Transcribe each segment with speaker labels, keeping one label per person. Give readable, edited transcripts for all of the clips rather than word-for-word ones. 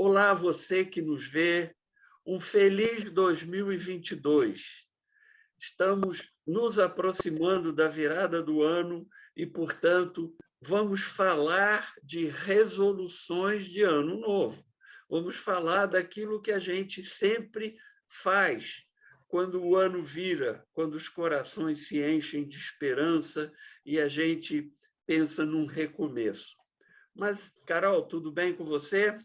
Speaker 1: Olá, você que nos vê, um feliz 2022. Estamos nos aproximando da virada do ano e, portanto, vamos falar de resoluções de ano novo. Vamos falar daquilo que a gente sempre faz quando o ano vira, quando os corações se enchem de esperança e a gente pensa num recomeço. Mas, Carol, tudo bem com você?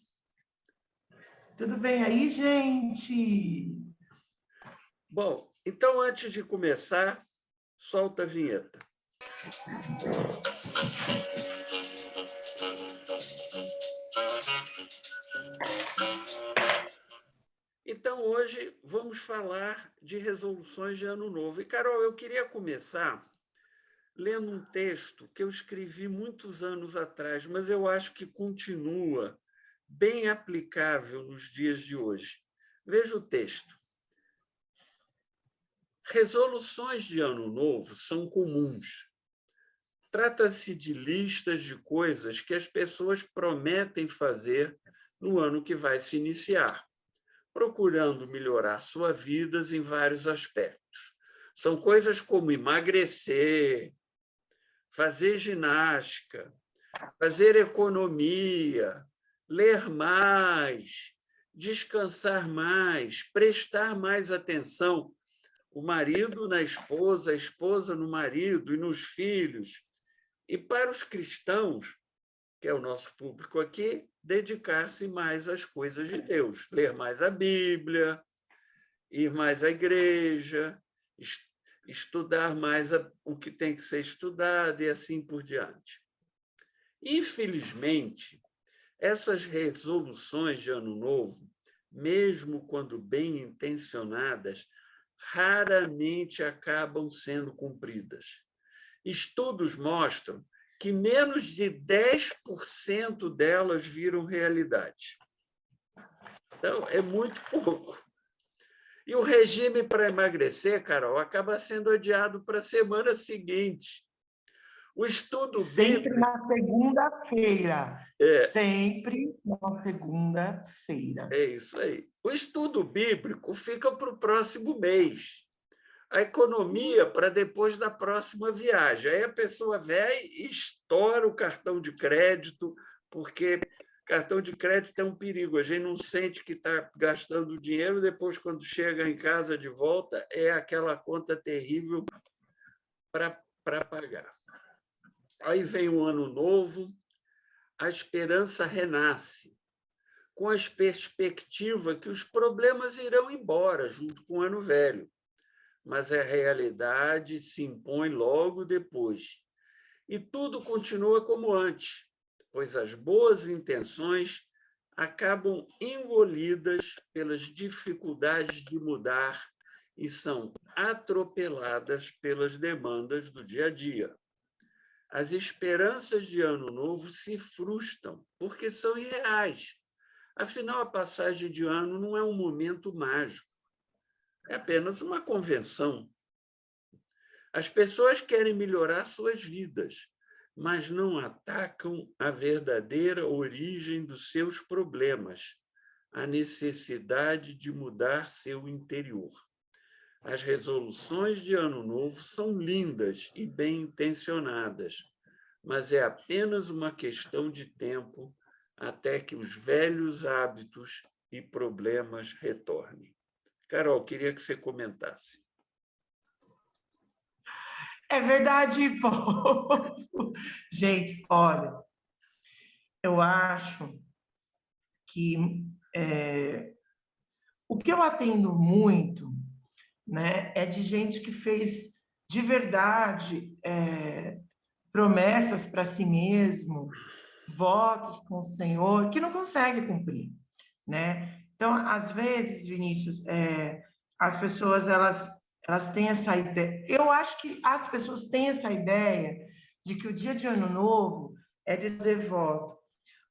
Speaker 2: Tudo bem aí, gente?
Speaker 1: Bom, então, antes de começar, solta a vinheta. Então, hoje, vamos falar de resoluções de Ano Novo. E, Carol, eu queria começar lendo um texto que eu escrevi muitos anos atrás, mas eu acho que continua bem aplicável nos dias de hoje. Veja o texto. Resoluções de Ano Novo são comuns. Trata-se de listas de coisas que as pessoas prometem fazer no ano que vai se iniciar, procurando melhorar suas vidas em vários aspectos. São coisas como emagrecer, fazer ginástica, fazer economia, ler mais, descansar mais, prestar mais atenção, o marido na esposa, a esposa no marido e nos filhos. E para os cristãos, que é o nosso público aqui, dedicar-se mais às coisas de Deus, ler mais a Bíblia, ir mais à igreja, estudar mais o que tem que ser estudado e assim por diante. Infelizmente, essas resoluções de Ano Novo, mesmo quando bem intencionadas, raramente acabam sendo cumpridas. Estudos mostram que menos de 10% delas viram realidade. Então, é muito pouco. E o regime para emagrecer, Carol, acaba sendo adiado para a semana seguinte. O estudo
Speaker 2: Sempre
Speaker 1: bíblico...
Speaker 2: na segunda-feira. Sempre na segunda-feira.
Speaker 1: É isso aí. O estudo bíblico fica para o próximo mês. A economia para depois da próxima viagem. Aí a pessoa vai e estoura o cartão de crédito, porque cartão de crédito é um perigo. A gente não sente que está gastando dinheiro, depois, quando chega em casa de volta, é aquela conta terrível para pagar. Aí vem o ano novo, a esperança renasce, com a perspectiva que os problemas irão embora junto com o ano velho. Mas a realidade se impõe logo depois. E tudo continua como antes, pois as boas intenções acabam engolidas pelas dificuldades de mudar e são atropeladas pelas demandas do dia a dia. As esperanças de Ano Novo se frustram, porque são irreais. Afinal, a passagem de ano não é um momento mágico. É apenas uma convenção. As pessoas querem melhorar suas vidas, mas não atacam a verdadeira origem dos seus problemas, a necessidade de mudar seu interior. As resoluções de Ano Novo são lindas e bem intencionadas, mas é apenas uma questão de tempo até que os velhos hábitos e problemas retornem. Carol, queria que você comentasse.
Speaker 2: É verdade, povo. Gente, olha, eu acho que o que eu atendo muito, né, é de gente que fez de verdade promessas para si mesmo, votos com o Senhor, que não consegue cumprir, né? Então, às vezes, Vinícius, as pessoas, elas têm essa ideia. Eu acho que as pessoas têm essa ideia de que o dia de Ano Novo é de fazer voto.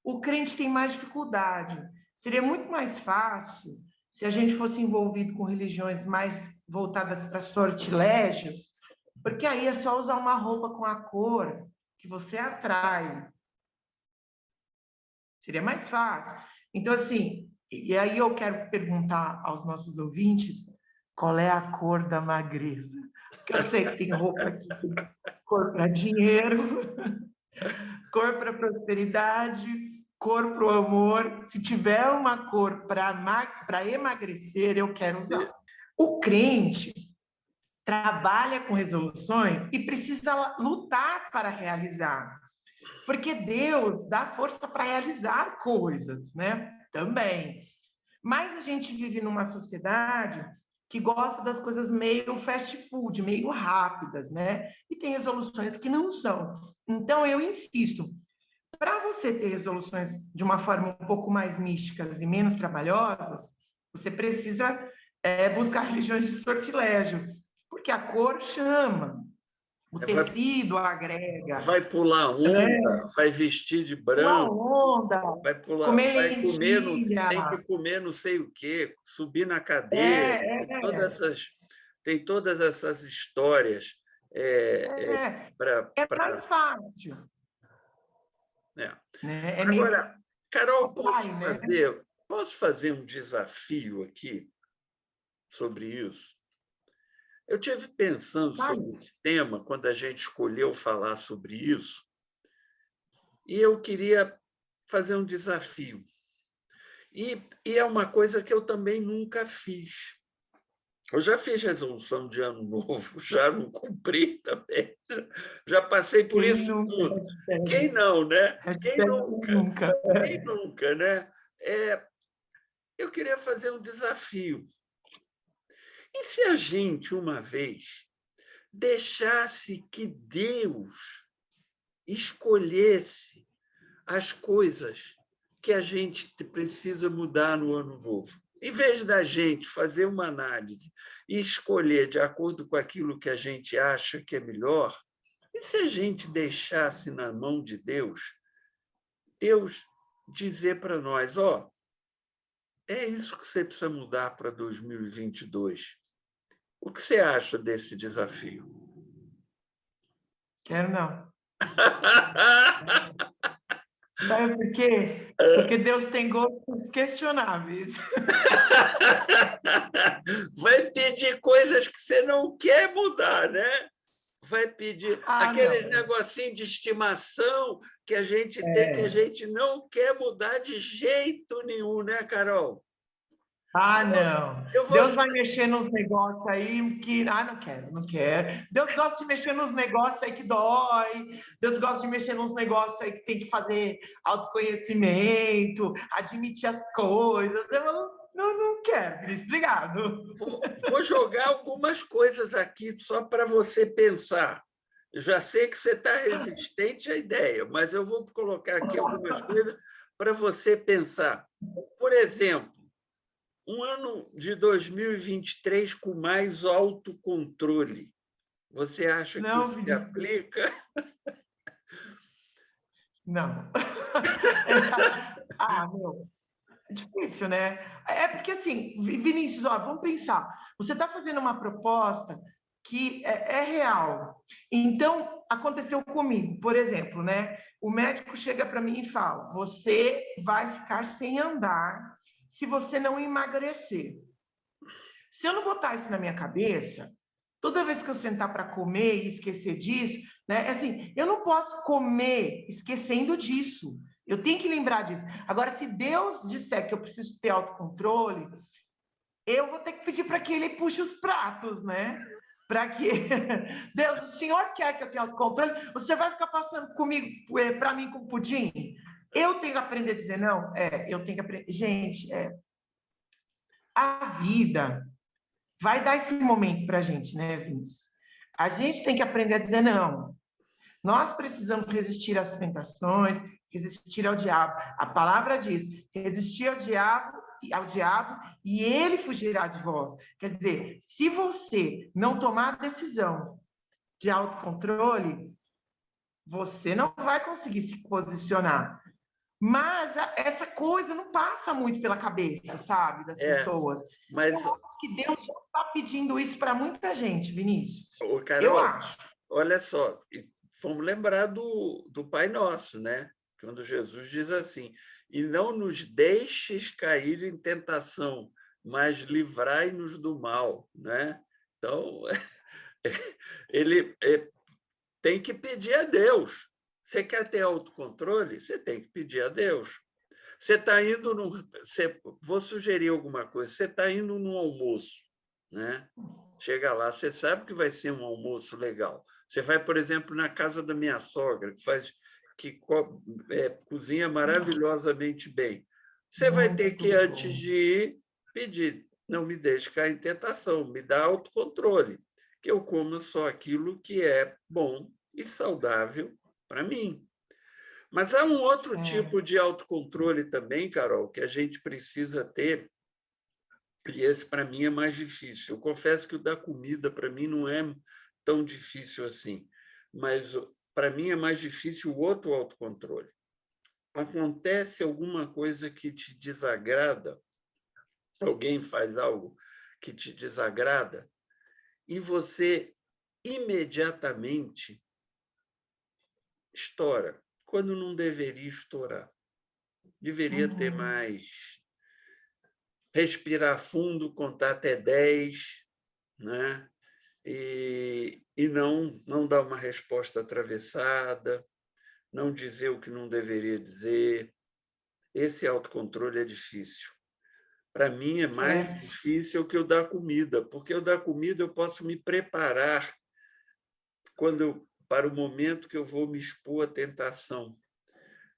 Speaker 2: O crente tem mais dificuldade. Seria muito mais fácil se a gente fosse envolvido com religiões mais voltadas para sortilégios, porque aí é só usar uma roupa com a cor que você atrai. Seria mais fácil. Então, assim, e aí eu quero perguntar aos nossos ouvintes qual é a cor da magreza. Porque eu sei que tem roupa aqui, cor para dinheiro, cor para prosperidade, cor para o amor. Se tiver uma cor para emagrecer, eu quero usar. O crente trabalha com resoluções e precisa lutar para realizar. Porque Deus dá força para realizar coisas, né? Também. Mas a gente vive numa sociedade que gosta das coisas meio fast food, meio rápidas, né? E tem resoluções que não são. Então, eu insisto, para você ter resoluções de uma forma um pouco mais místicas e menos trabalhosas, você precisa buscar religiões de sortilégio, porque a cor chama, o tecido agrega.
Speaker 1: Vai pular onda, vai vestir de branco,
Speaker 2: onda,
Speaker 1: vai pular,
Speaker 2: comer
Speaker 1: vai comer,
Speaker 2: lentilha.
Speaker 1: tem que comer não sei o quê, subir na cadeira, tem todas essas histórias.
Speaker 2: É mais fácil. Né?
Speaker 1: Agora, Carol,
Speaker 2: né?
Speaker 1: posso fazer um desafio aqui sobre isso? Eu tive pensando sobre esse tema quando a gente escolheu falar sobre isso, e eu queria fazer um desafio. E é uma coisa que eu também nunca fiz. Eu já fiz resolução de ano novo, já não cumpri também, já passei por isso tudo. Quem não, né? Quem nunca? Quem nunca, né? Eu queria fazer um desafio. E se a gente, uma vez, deixasse que Deus escolhesse as coisas que a gente precisa mudar no ano novo? Em vez da gente fazer uma análise e escolher de acordo com aquilo que a gente acha que é melhor, e se a gente deixasse na mão de Deus, Deus dizer para nós, é isso que você precisa mudar para 2022. O que você acha desse desafio?
Speaker 2: Quero não. Sabe por quê? Porque Deus tem gostos questionáveis.
Speaker 1: Vai pedir coisas que você não quer mudar, né? Vai pedir aquele negocinho de estimação que a gente tem, que a gente não quer mudar de jeito nenhum, né, Carol?
Speaker 2: Não. Deus vai mexer nos negócios aí que... não quero. Deus gosta de mexer nos negócios aí que dói. Deus gosta de mexer nos negócios aí que tem que fazer autoconhecimento, admitir as coisas. Eu não quero, Vinícius. Obrigado.
Speaker 1: Vou jogar algumas coisas aqui só para você pensar. Eu já sei que você está resistente à ideia, mas eu vou colocar aqui algumas coisas para você pensar. Por exemplo, um ano de 2023 com mais autocontrole. Você acha que isso se aplica?
Speaker 2: Não. Meu. É difícil, né? É porque, assim, Vinícius, vamos pensar. Você está fazendo uma proposta que é real. Então, aconteceu comigo, por exemplo, né? O médico chega para mim e fala: você vai ficar sem andar se você não emagrecer. Se eu não botar isso na minha cabeça, toda vez que eu sentar para comer e esquecer disso, né? Assim, eu não posso comer esquecendo disso. Eu tenho que lembrar disso. Agora, se Deus disser que eu preciso ter autocontrole, eu vou ter que pedir para que Ele puxe os pratos, né? Para que Deus, o Senhor quer que eu tenha autocontrole? Você vai ficar passando comigo, para mim, com pudim? Eu tenho que aprender a dizer não? Eu tenho que aprender. Gente, a vida vai dar esse momento para a gente, né, Vinícius? A gente tem que aprender a dizer não. Nós precisamos resistir às tentações, resistir ao diabo. A palavra diz: resistir ao diabo e ele fugirá de vós. Quer dizer, se você não tomar a decisão de autocontrole, você não vai conseguir se posicionar. Mas essa coisa não passa muito pela cabeça, sabe, das pessoas.
Speaker 1: Mas
Speaker 2: eu acho que Deus já está pedindo isso para muita gente, Vinícius.
Speaker 1: Carol,
Speaker 2: eu acho.
Speaker 1: Olha só, vamos lembrar do Pai Nosso, né? Quando Jesus diz assim: e não nos deixes cair em tentação, mas livrai-nos do mal, né? Então, ele tem que pedir a Deus. Você quer ter autocontrole? Você tem que pedir a Deus. Você está indo num... Vou sugerir alguma coisa. Você está indo num almoço, né? Chega lá, você sabe que vai ser um almoço legal. Você vai, por exemplo, na casa da minha sogra, que cozinha maravilhosamente bem. Você vai ter que, antes de ir, pedir: não me deixe cair em tentação, me dá autocontrole, que eu como só aquilo que é bom e saudável para mim. Mas há um outro tipo de autocontrole também, Carol, que a gente precisa ter, e esse, para mim, é mais difícil. Eu confesso que o da comida, para mim, não é tão difícil assim, mas, para mim, é mais difícil o outro autocontrole. Acontece alguma coisa que te desagrada, alguém faz algo que te desagrada, e você imediatamente estoura, quando não deveria estourar. Deveria ter mais, respirar fundo, contar até 10, né? E não dar uma resposta atravessada, não dizer o que não deveria dizer. Esse autocontrole é difícil. Para mim, é mais difícil que o da comida, porque o da comida eu posso me preparar para o momento que eu vou me expor à tentação.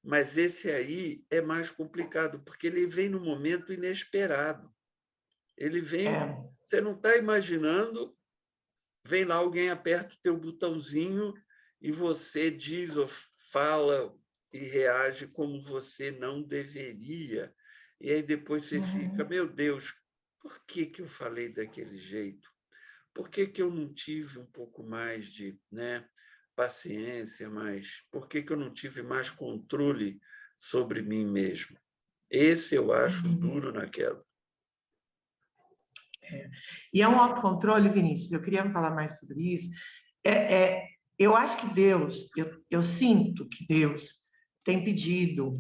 Speaker 1: Mas esse aí é mais complicado, porque ele vem no momento inesperado. Ele vem, você não está imaginando, vem lá alguém, aperta o teu botãozinho e você diz ou fala e reage como você não deveria. E aí depois você fica: meu Deus, por que eu falei daquele jeito? Por que eu não tive um pouco mais de, né, paciência, por que eu não tive mais controle sobre mim mesmo? Esse eu acho duro na queda.
Speaker 2: E é um autocontrole, Vinícius, eu queria falar mais sobre isso. Eu acho que Deus, eu sinto que Deus tem pedido,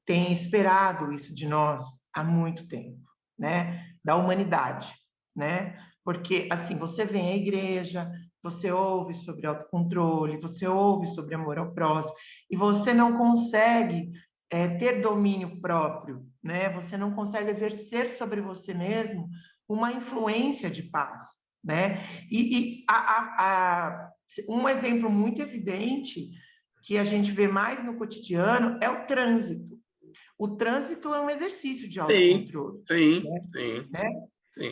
Speaker 2: tem esperado isso de nós há muito tempo, né? Da humanidade, né? Porque, assim, você vem à igreja, você ouve sobre autocontrole, você ouve sobre amor ao próximo, e você não consegue ter domínio próprio, né? Você não consegue exercer sobre você mesmo uma influência de paz, né? Um exemplo muito evidente que a gente vê mais no cotidiano é o trânsito. O trânsito é um exercício de autocontrole.
Speaker 1: Sim.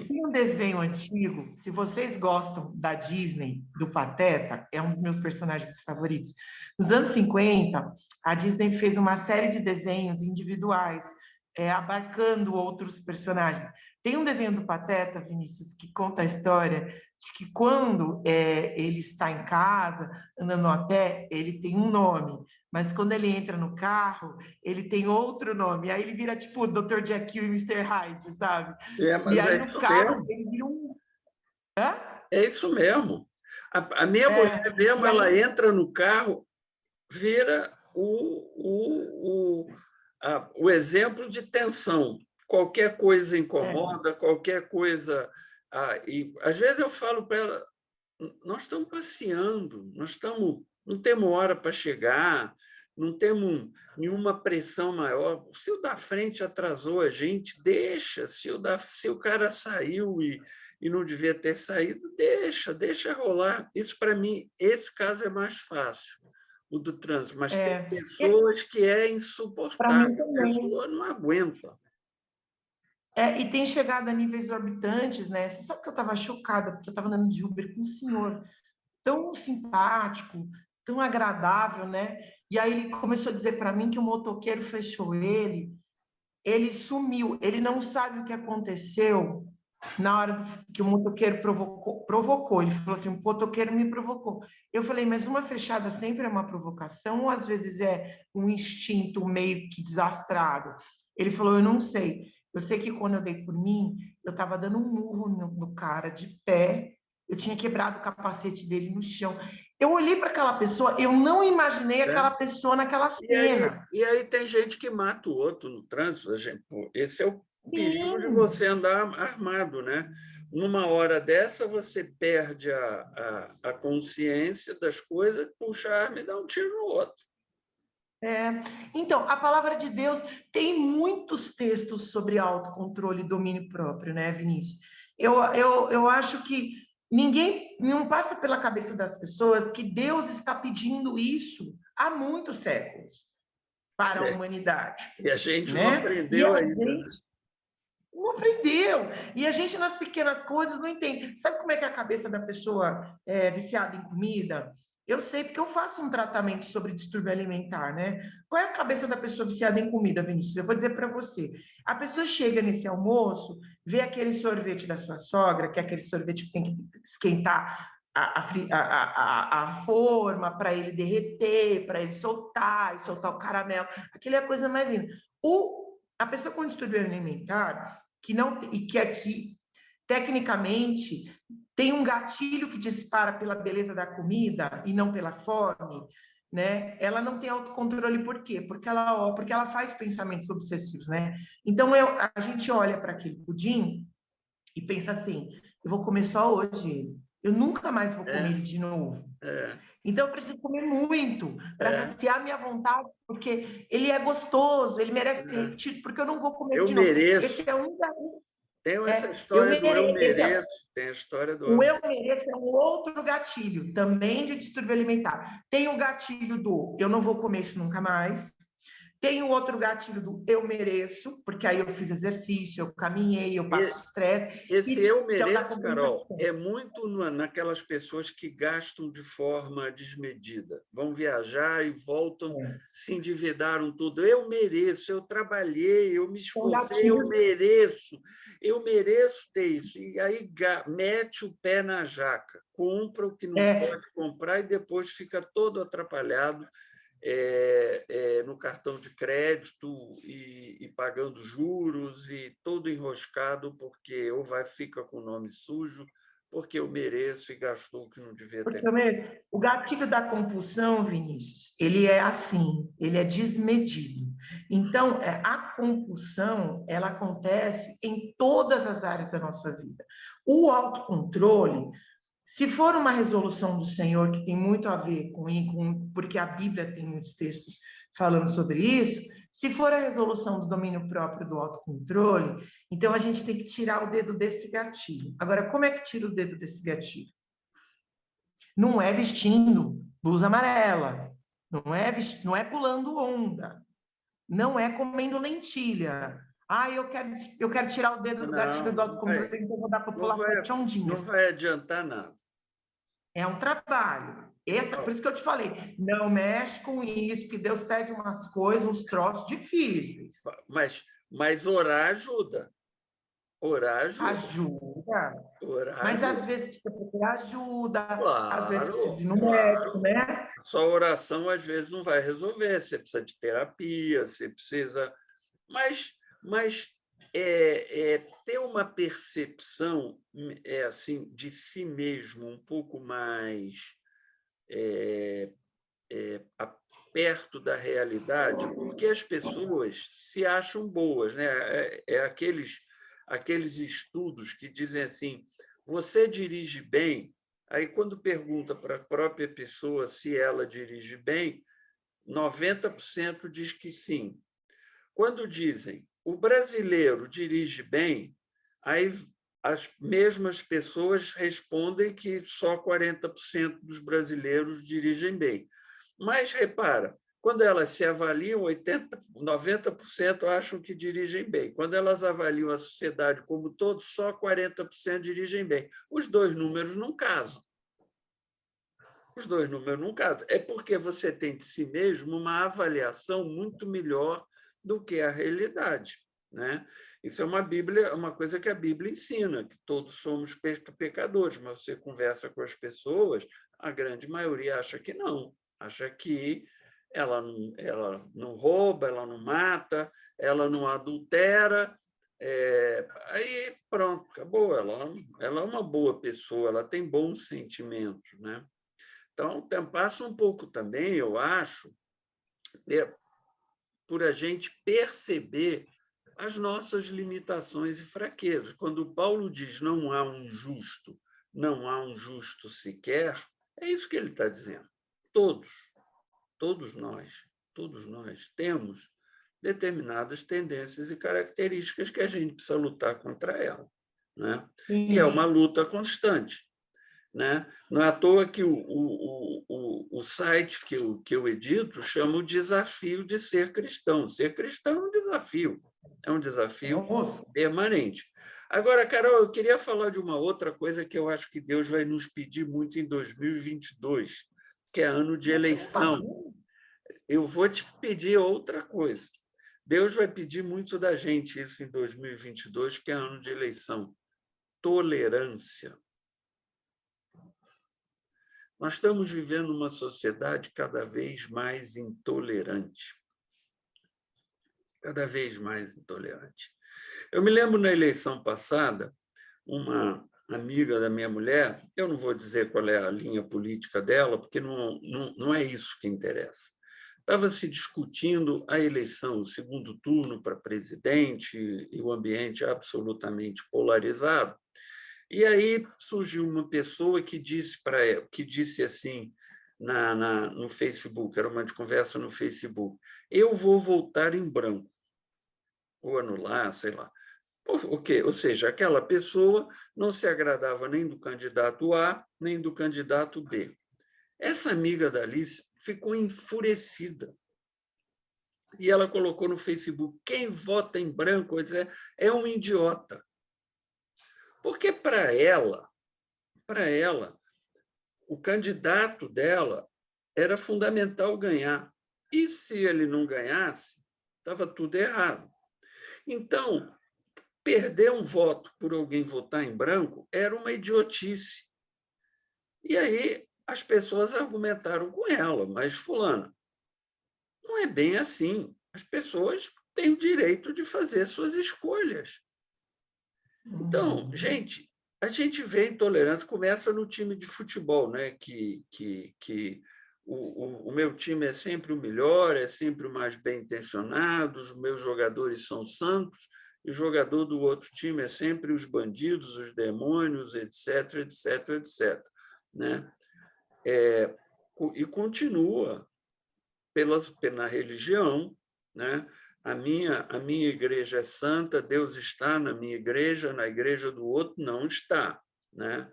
Speaker 2: Tinha um desenho antigo, se vocês gostam da Disney, do Pateta, é um dos meus personagens favoritos. Nos anos 50, a Disney fez uma série de desenhos individuais, abarcando outros personagens. Tem um desenho do Pateta, Vinícius, que conta a história de que quando ele está em casa, andando a pé, ele tem um nome, mas quando ele entra no carro, ele tem outro nome. Aí ele vira tipo o Dr. Jekyll e Mr. Hyde, sabe?
Speaker 1: Mas
Speaker 2: e aí
Speaker 1: no
Speaker 2: carro,
Speaker 1: mesmo.
Speaker 2: ele vira um...
Speaker 1: É isso mesmo. A minha mulher mesmo, ela entra no carro, vira o exemplo de tensão. Qualquer coisa incomoda, qualquer coisa... e às vezes eu falo para ela: nós estamos passeando, não temos hora para chegar, não temos nenhuma pressão maior. Se o da frente atrasou a gente, deixa. Se o cara saiu e não devia ter saído, deixa rolar. Isso, para mim, esse caso é mais fácil, o do trânsito. Mas tem pessoas que é insuportável, a pessoa não aguenta.
Speaker 2: E tem chegado a níveis exorbitantes, né? Você sabe que eu estava chocada, porque eu estava andando de Uber com um senhor tão simpático, tão agradável, né? E aí ele começou a dizer para mim que o motoqueiro fechou ele sumiu, ele não sabe o que aconteceu na hora que o motoqueiro provocou. Ele falou assim: o motoqueiro me provocou. Eu falei: mas uma fechada sempre é uma provocação ou às vezes é um instinto meio que desastrado? Ele falou: eu não sei. Eu sei que quando eu dei por mim, eu estava dando um murro no cara de pé, eu tinha quebrado o capacete dele no chão. Eu olhei para aquela pessoa, eu não imaginei aquela pessoa naquela cena.
Speaker 1: E aí tem gente que mata o outro no trânsito. Pô, esse é o perigo de
Speaker 2: Sim.
Speaker 1: você andar armado, né? Numa hora dessa, você perde a consciência das coisas, puxa a arma e dá um tiro no outro.
Speaker 2: Então, a palavra de Deus tem muitos textos sobre autocontrole e domínio próprio, né, Vinícius? Eu acho que ninguém, não passa pela cabeça das pessoas que Deus está pedindo isso há muitos séculos para a humanidade,
Speaker 1: E a gente não
Speaker 2: né? E
Speaker 1: aprendeu
Speaker 2: a
Speaker 1: ainda, né?
Speaker 2: gente não aprendeu. E a gente, nas pequenas coisas, não entende. Sabe como é que é a cabeça da pessoa viciada em comida? Eu sei, porque eu faço um tratamento sobre distúrbio alimentar, né? Qual é a cabeça da pessoa viciada em comida, Vinícius? Eu vou dizer para você. A pessoa chega nesse almoço, vê aquele sorvete da sua sogra, que é aquele sorvete que tem que esquentar a forma para ele derreter, para ele soltar, e soltar o caramelo. Aquilo é a coisa mais linda. A pessoa com distúrbio alimentar, que não e que aqui tecnicamente tem um gatilho que dispara pela beleza da comida e não pela fome, né? Ela não tem autocontrole por quê? Porque ela faz pensamentos obsessivos, né? Então a gente olha para aquele pudim e pensa assim: eu vou comer só hoje, eu nunca mais vou comer ele de novo. Então, eu preciso comer muito para saciar minha vontade, porque ele é gostoso, ele merece ser repetido, porque eu não vou comer
Speaker 1: Eu
Speaker 2: de novo.
Speaker 1: mereço.
Speaker 2: Esse é um
Speaker 1: Tem essa
Speaker 2: eu
Speaker 1: história do eu
Speaker 2: mereço.
Speaker 1: mereço, tem a história do
Speaker 2: O eu mereço é um outro gatilho, também de distúrbio alimentar. Tem o gatilho do eu não vou comer isso nunca mais. Tem o outro gatilho do eu mereço, porque aí eu fiz exercício, eu caminhei, eu passo estresse.
Speaker 1: Esse eu
Speaker 2: Que é o da
Speaker 1: mereço, Carol,
Speaker 2: compensação.
Speaker 1: é muito naquelas pessoas que gastam de forma desmedida. Vão viajar e voltam, se endividaram tudo. Eu mereço, eu trabalhei, eu me esforcei, eu mereço ter isso. E aí mete o pé na jaca, compra o que não pode comprar e depois fica todo atrapalhado no cartão de crédito e pagando juros e todo enroscado porque ou fica com o nome sujo, porque eu mereço e gastou o que não devia ter.
Speaker 2: Porque o gatilho da compulsão, Vinícius, ele é assim, ele é desmedido. Então, a compulsão, ela acontece em todas as áreas da nossa vida. O autocontrole, se for uma resolução do Senhor, que tem muito a ver porque a Bíblia tem muitos textos falando sobre isso, se for a resolução do domínio próprio do autocontrole, então a gente tem que tirar o dedo desse gatilho. Agora, como é que tira o dedo desse gatilho? Não é vestindo blusa amarela, não é pulando onda, não é comendo lentilha. Eu quero tirar o dedo do gatilho do autocontrole, então eu vou dar para pular sete ondinhas.
Speaker 1: Não vai adiantar nada.
Speaker 2: É um trabalho. Por isso que eu te falei, não mexe com isso, que Deus pede umas coisas, uns troços difíceis.
Speaker 1: Mas orar ajuda. Orar ajuda.
Speaker 2: Ajuda.
Speaker 1: Orar
Speaker 2: Mas
Speaker 1: ajuda.
Speaker 2: às vezes precisa procurar ajuda, às vezes
Speaker 1: Claro,
Speaker 2: precisa ir no
Speaker 1: claro.
Speaker 2: médico, né?
Speaker 1: Só oração às vezes não vai resolver. Você precisa de terapia, você precisa. Mas ter uma percepção assim de si mesmo um pouco mais perto da realidade, porque as pessoas se acham boas, né? Aqueles estudos que dizem assim: você dirige bem. Aí, quando pergunta para a própria pessoa se ela dirige bem, 90% diz que sim. Quando dizem o brasileiro dirige bem, aí as mesmas pessoas respondem que só 40% dos brasileiros dirigem bem. Mas repara, quando elas se avaliam, 90% acham que dirigem bem. Quando elas avaliam a sociedade como todo, só 40% dirigem bem. Os dois números não casam. Os dois números não casam. É porque você tem de si mesmo uma avaliação muito melhor do que a realidade, né? Isso é uma coisa que a Bíblia ensina, que todos somos pecadores, mas você conversa com as pessoas, a grande maioria acha que não, acha que ela não rouba, ela não mata, ela não adultera. Aí pronto, acabou. Ela é uma boa pessoa, ela tem bons sentimentos, né? Então, passa um pouco também, eu acho, por a gente perceber as nossas limitações e fraquezas. Quando Paulo diz não há um justo, não há um justo sequer, é isso que ele está dizendo. Todos nós temos determinadas tendências e características que a gente precisa lutar contra elas, né? E é uma luta constante, né? Não é à toa que o site que eu edito chama o desafio de ser cristão. Ser cristão é um desafio permanente. Agora, Carol, eu queria falar de uma outra coisa que eu acho que Deus vai nos pedir muito em 2022, que é ano de eleição. Eu vou te pedir outra coisa. Deus vai pedir muito da gente isso em 2022, que é ano de eleição. Tolerância. Nós estamos vivendo uma sociedade cada vez mais intolerante. Cada vez mais intolerante. Eu me lembro na eleição passada, uma amiga da minha mulher, eu não vou dizer qual é a linha política dela, porque não é isso que interessa. Estava se discutindo a eleição, o segundo turno para presidente, e o ambiente absolutamente polarizado. E aí surgiu uma pessoa que disse assim no Facebook, era uma conversa no Facebook: eu vou votar em branco, ou anular, sei lá. O quê? Ou seja, aquela pessoa não se agradava nem do candidato A, nem do candidato B. Essa amiga da Alice ficou enfurecida. E ela colocou no Facebook: quem vota em branco é um idiota. Porque para ela, o candidato dela era fundamental ganhar. E se ele não ganhasse, estava tudo errado. Então, perder um voto por alguém votar em branco era uma idiotice. E aí as pessoas argumentaram com ela: mas, fulana, não é bem assim. As pessoas têm o direito de fazer suas escolhas. Então, gente, a gente vê intolerância, começa no time de futebol, né? que o meu time é sempre o melhor, é sempre o mais bem intencionado, os meus jogadores são santos, e o jogador do outro time é sempre os bandidos, os demônios, etc., etc., etc. Né? E continua na religião, né? A minha igreja é santa, Deus está na minha igreja, na igreja do outro não está, né?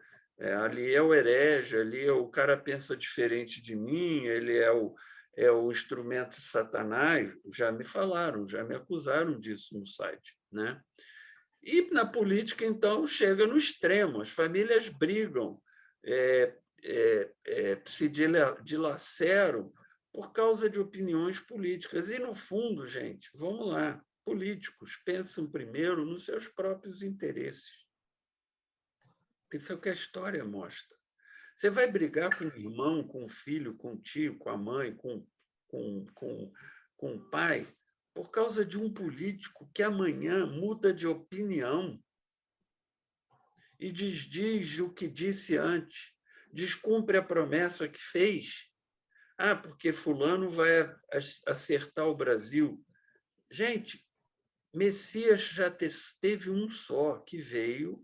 Speaker 1: Ali é o herege, ali o cara pensa diferente de mim, ele é o instrumento de Satanás. Já me falaram, já me acusaram disso no site, né? E na política, então, chega no extremo, as famílias brigam, se dilaceram por causa de opiniões políticas. E, no fundo, gente, vamos lá, políticos pensam primeiro nos seus próprios interesses. Isso é o que a história mostra. Você vai brigar com o irmão, com o filho, com o tio, com a mãe, com o pai, por causa de um político que amanhã muda de opinião e desdiz o que disse antes, descumpre a promessa que fez. Porque fulano vai acertar o Brasil. Gente, Messias já teve um só, que veio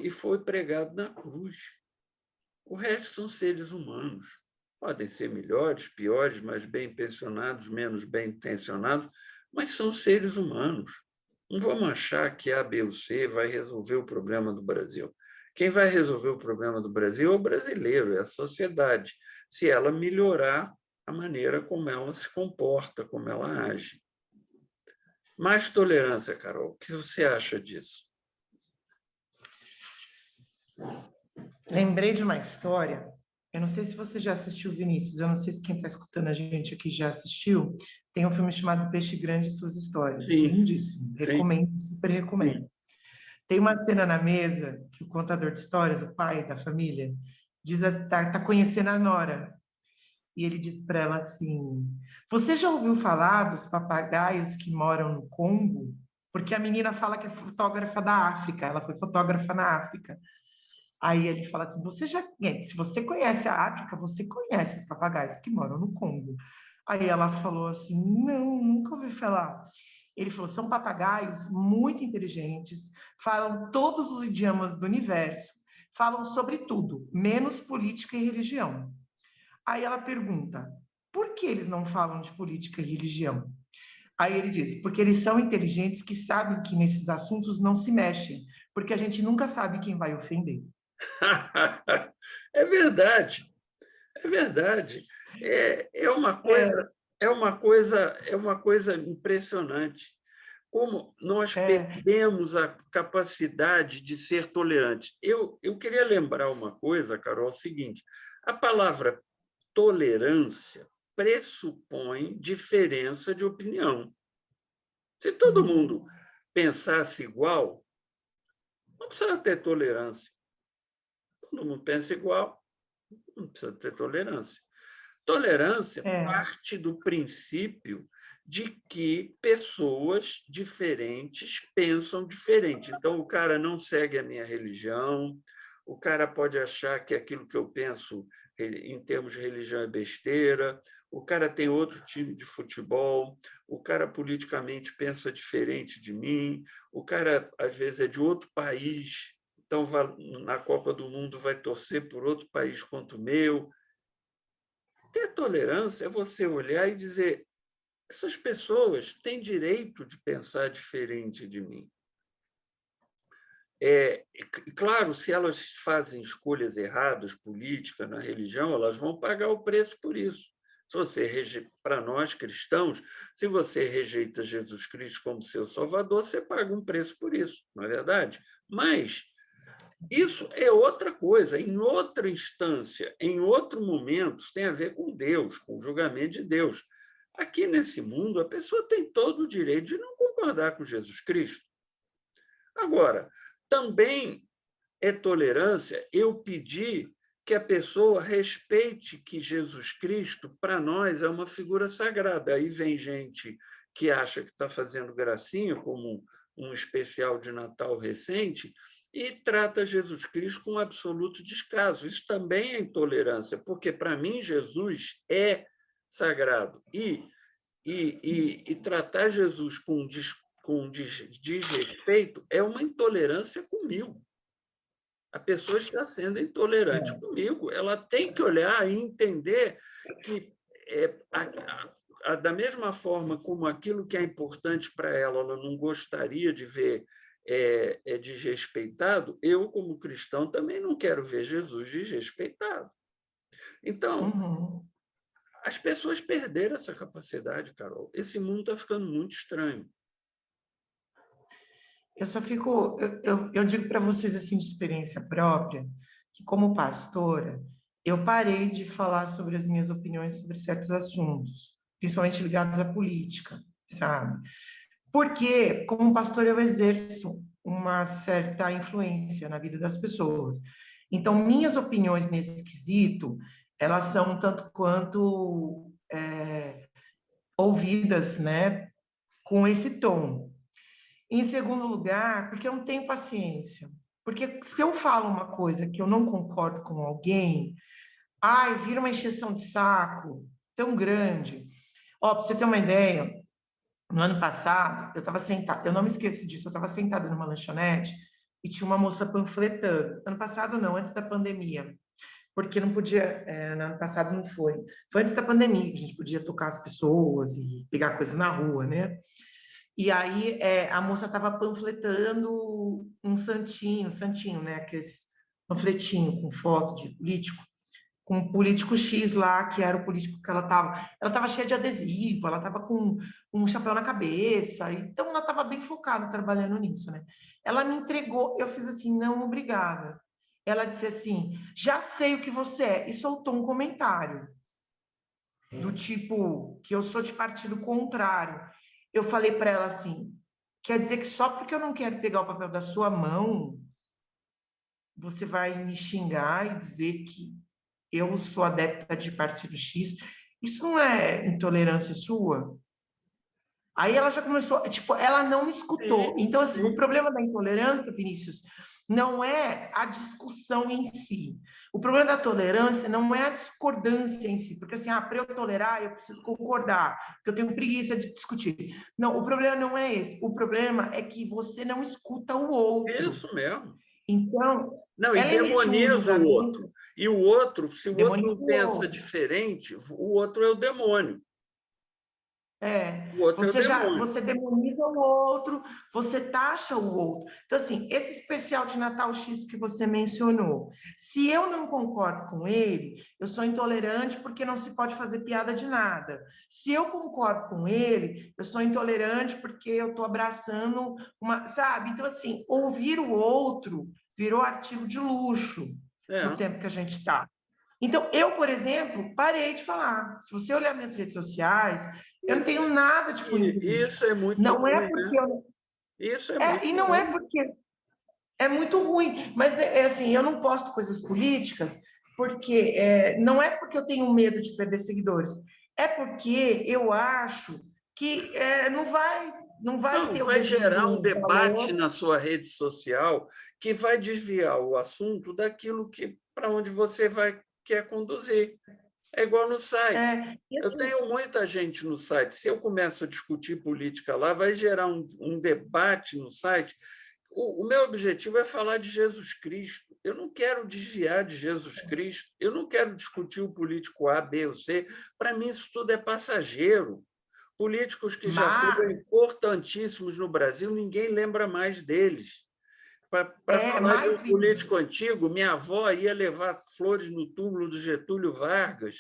Speaker 1: e foi pregado na cruz. O resto são seres humanos. Podem ser melhores, piores, mais bem intencionados, menos bem intencionados, mas são seres humanos. Não vamos achar que A, B ou C vai resolver o problema do Brasil. Quem vai resolver o problema do Brasil é o brasileiro, é a sociedade, se ela melhorar a maneira como ela se comporta, como ela age. Mais tolerância, Carol. O que você acha disso?
Speaker 2: Lembrei de uma história. Eu não sei se você já assistiu, Vinícius. Eu não sei se quem está escutando a gente aqui já assistiu. Tem um filme chamado Peixe Grande e Suas Histórias.
Speaker 1: Sim.
Speaker 2: Lindíssimo. Recomendo, super recomendo. Sim. Tem uma cena na mesa que o contador de histórias, o pai da família, está conhecendo a nora. E ele diz para ela assim: você já ouviu falar dos papagaios que moram no Congo? porque a menina fala que é fotógrafa da África, ela foi fotógrafa na África. Aí ele fala assim, se você conhece a África, você conhece os papagaios que moram no Congo. Aí ela falou assim, não, nunca ouvi falar. Ele falou, são papagaios muito inteligentes, falam todos os idiomas do universo, falam sobre tudo, menos política e religião. Aí ela pergunta, por que eles não falam de política e religião? Aí ele diz, porque eles são inteligentes que sabem que nesses assuntos não se mexem, porque a gente nunca sabe quem vai ofender.
Speaker 1: É verdade, é verdade. É uma coisa, é uma coisa impressionante. Como nós
Speaker 2: É,
Speaker 1: perdemos a capacidade de ser tolerantes. Eu queria lembrar uma coisa, Carol, é o seguinte: a palavra tolerância pressupõe diferença de opinião. Se todo mundo pensasse igual, não precisa ter tolerância. Todo mundo pensa igual, não precisa ter tolerância. Tolerância
Speaker 2: é,
Speaker 1: parte do princípio de que pessoas diferentes pensam diferente. Então, o cara não segue a minha religião, o cara pode achar que aquilo que eu penso em termos de religião é besteira, o cara tem outro time de futebol, o cara politicamente pensa diferente de mim, o cara, às vezes, é de outro país, então, na Copa do Mundo, vai torcer por outro país quanto o meu. Ter tolerância é você olhar e dizer: essas pessoas têm direito de pensar diferente de mim. Claro, se elas fazem escolhas erradas, políticas, na religião, elas vão pagar o preço por isso. Se você, para nós cristãos, se você rejeita Jesus Cristo como seu Salvador, você paga um preço por isso, não é verdade? Mas isso é outra coisa, em outra instância, em outro momento, tem a ver com Deus, com o julgamento de Deus. Aqui nesse mundo, a pessoa tem todo o direito de não concordar com Jesus Cristo. Agora, também é tolerância eu pedir que a pessoa respeite que Jesus Cristo, para nós, é uma figura sagrada. Aí vem gente que acha que está fazendo gracinha, como um especial de Natal recente, e trata Jesus Cristo com absoluto descaso. Isso também é intolerância, porque, para mim, Jesus é sagrado. E tratar Jesus com desrespeito é uma intolerância comigo. A pessoa está sendo intolerante
Speaker 2: é.
Speaker 1: comigo. Ela tem que olhar e entender que, da mesma forma como aquilo que é importante para ela, ela não gostaria de ver desrespeitado, eu, como cristão, também não quero ver Jesus desrespeitado. Então,
Speaker 2: Uhum.
Speaker 1: as pessoas perderam essa capacidade, Carol. Esse mundo está ficando muito estranho.
Speaker 2: Eu só fico, eu digo para vocês assim de experiência própria, que como pastora, eu parei de falar sobre as minhas opiniões sobre certos assuntos, principalmente ligados à política, sabe? Porque, como pastor, eu exerço uma certa influência na vida das pessoas. Então, minhas opiniões nesse quesito, elas são um tanto quanto ouvidas, né, com esse tom. Em segundo lugar, porque eu não tenho paciência. Porque se eu falo uma coisa que eu não concordo com alguém, ai, vira uma encheção de saco tão grande. Ó, para você ter uma ideia, no ano passado, eu estava sentada, eu não me esqueço disso, eu estava sentada numa lanchonete e tinha uma moça panfletando. Ano passado não, antes da pandemia, porque não podia, no ano passado não foi. Foi antes da pandemia, que a gente podia tocar as pessoas e pegar coisas na rua, né? E aí a moça estava panfletando um santinho, né? Aqueles panfletinho com foto de político, com um político X lá, que era o político que ela estava. Ela estava cheia de adesivo, ela estava com um chapéu na cabeça, então ela estava bem focada trabalhando nisso, né? Ela me entregou, eu fiz assim, não, obrigada. Ela disse assim, já sei o que você é, e soltou um comentário do tipo que eu sou de partido contrário. Eu falei para ela assim: quer dizer que só porque eu não quero pegar o papel da sua mão, você vai me xingar e dizer que eu sou adepta de partido X? Isso não é intolerância sua? Aí ela já começou, tipo, ela não me escutou.
Speaker 1: Sim,
Speaker 2: Então, assim, o
Speaker 1: sim.
Speaker 2: problema da intolerância, Vinícius, não é a discussão em si. O problema da tolerância não é a discordância em si, porque assim, para eu tolerar, eu preciso concordar, porque eu tenho preguiça de discutir. Não, o problema não é esse. O problema é que você não escuta o outro.
Speaker 1: Isso mesmo.
Speaker 2: Então,
Speaker 1: Não, e
Speaker 2: ela emitiu um
Speaker 1: demoniza o outro.
Speaker 2: julgamento,
Speaker 1: E o outro, se o outro
Speaker 2: demoniza o
Speaker 1: pensa
Speaker 2: outro.
Speaker 1: diferente, o outro é o demônio. O outro é o demônio.
Speaker 2: Você demoniza o outro, você taxa o outro. Então, assim, esse especial de Natal X que você mencionou, se eu não concordo com ele, eu sou intolerante porque não se pode fazer piada de nada. Se eu concordo com ele, eu sou intolerante porque eu estou abraçando uma, sabe? Então, assim, ouvir o outro virou artigo de luxo no
Speaker 1: É.
Speaker 2: tempo que a gente está. Então, eu, por exemplo, parei de falar. Se você olhar minhas redes sociais, eu não
Speaker 1: Isso,
Speaker 2: tenho nada de cunho político.
Speaker 1: isso é muito
Speaker 2: Não é
Speaker 1: ruim, né?
Speaker 2: porque eu.
Speaker 1: Isso é muito
Speaker 2: E não é
Speaker 1: ruim.
Speaker 2: porque. É muito ruim. Mas, assim, eu não posto coisas políticas porque. Não é porque eu tenho medo de perder seguidores. É porque eu acho que não vai
Speaker 1: Não,
Speaker 2: ter o
Speaker 1: vai gerar um
Speaker 2: beijinho de
Speaker 1: debate
Speaker 2: valor.
Speaker 1: na sua rede social que vai desviar o assunto daquilo que para onde você quer conduzir. É igual no site.
Speaker 2: E
Speaker 1: Eu
Speaker 2: assim,
Speaker 1: tenho muita gente no site. Se eu começo a discutir política lá, vai gerar um debate no site. O meu objetivo é falar de Jesus Cristo. Eu não quero desviar de Jesus Cristo. Eu não quero discutir o político A, B ou C. Para mim, isso tudo é passageiro. Políticos que já foram
Speaker 2: mas
Speaker 1: importantíssimos no Brasil, ninguém lembra mais deles. Para falar de um
Speaker 2: mais,
Speaker 1: político
Speaker 2: Vinícius.
Speaker 1: antigo, minha avó ia levar flores no túmulo do Getúlio Vargas.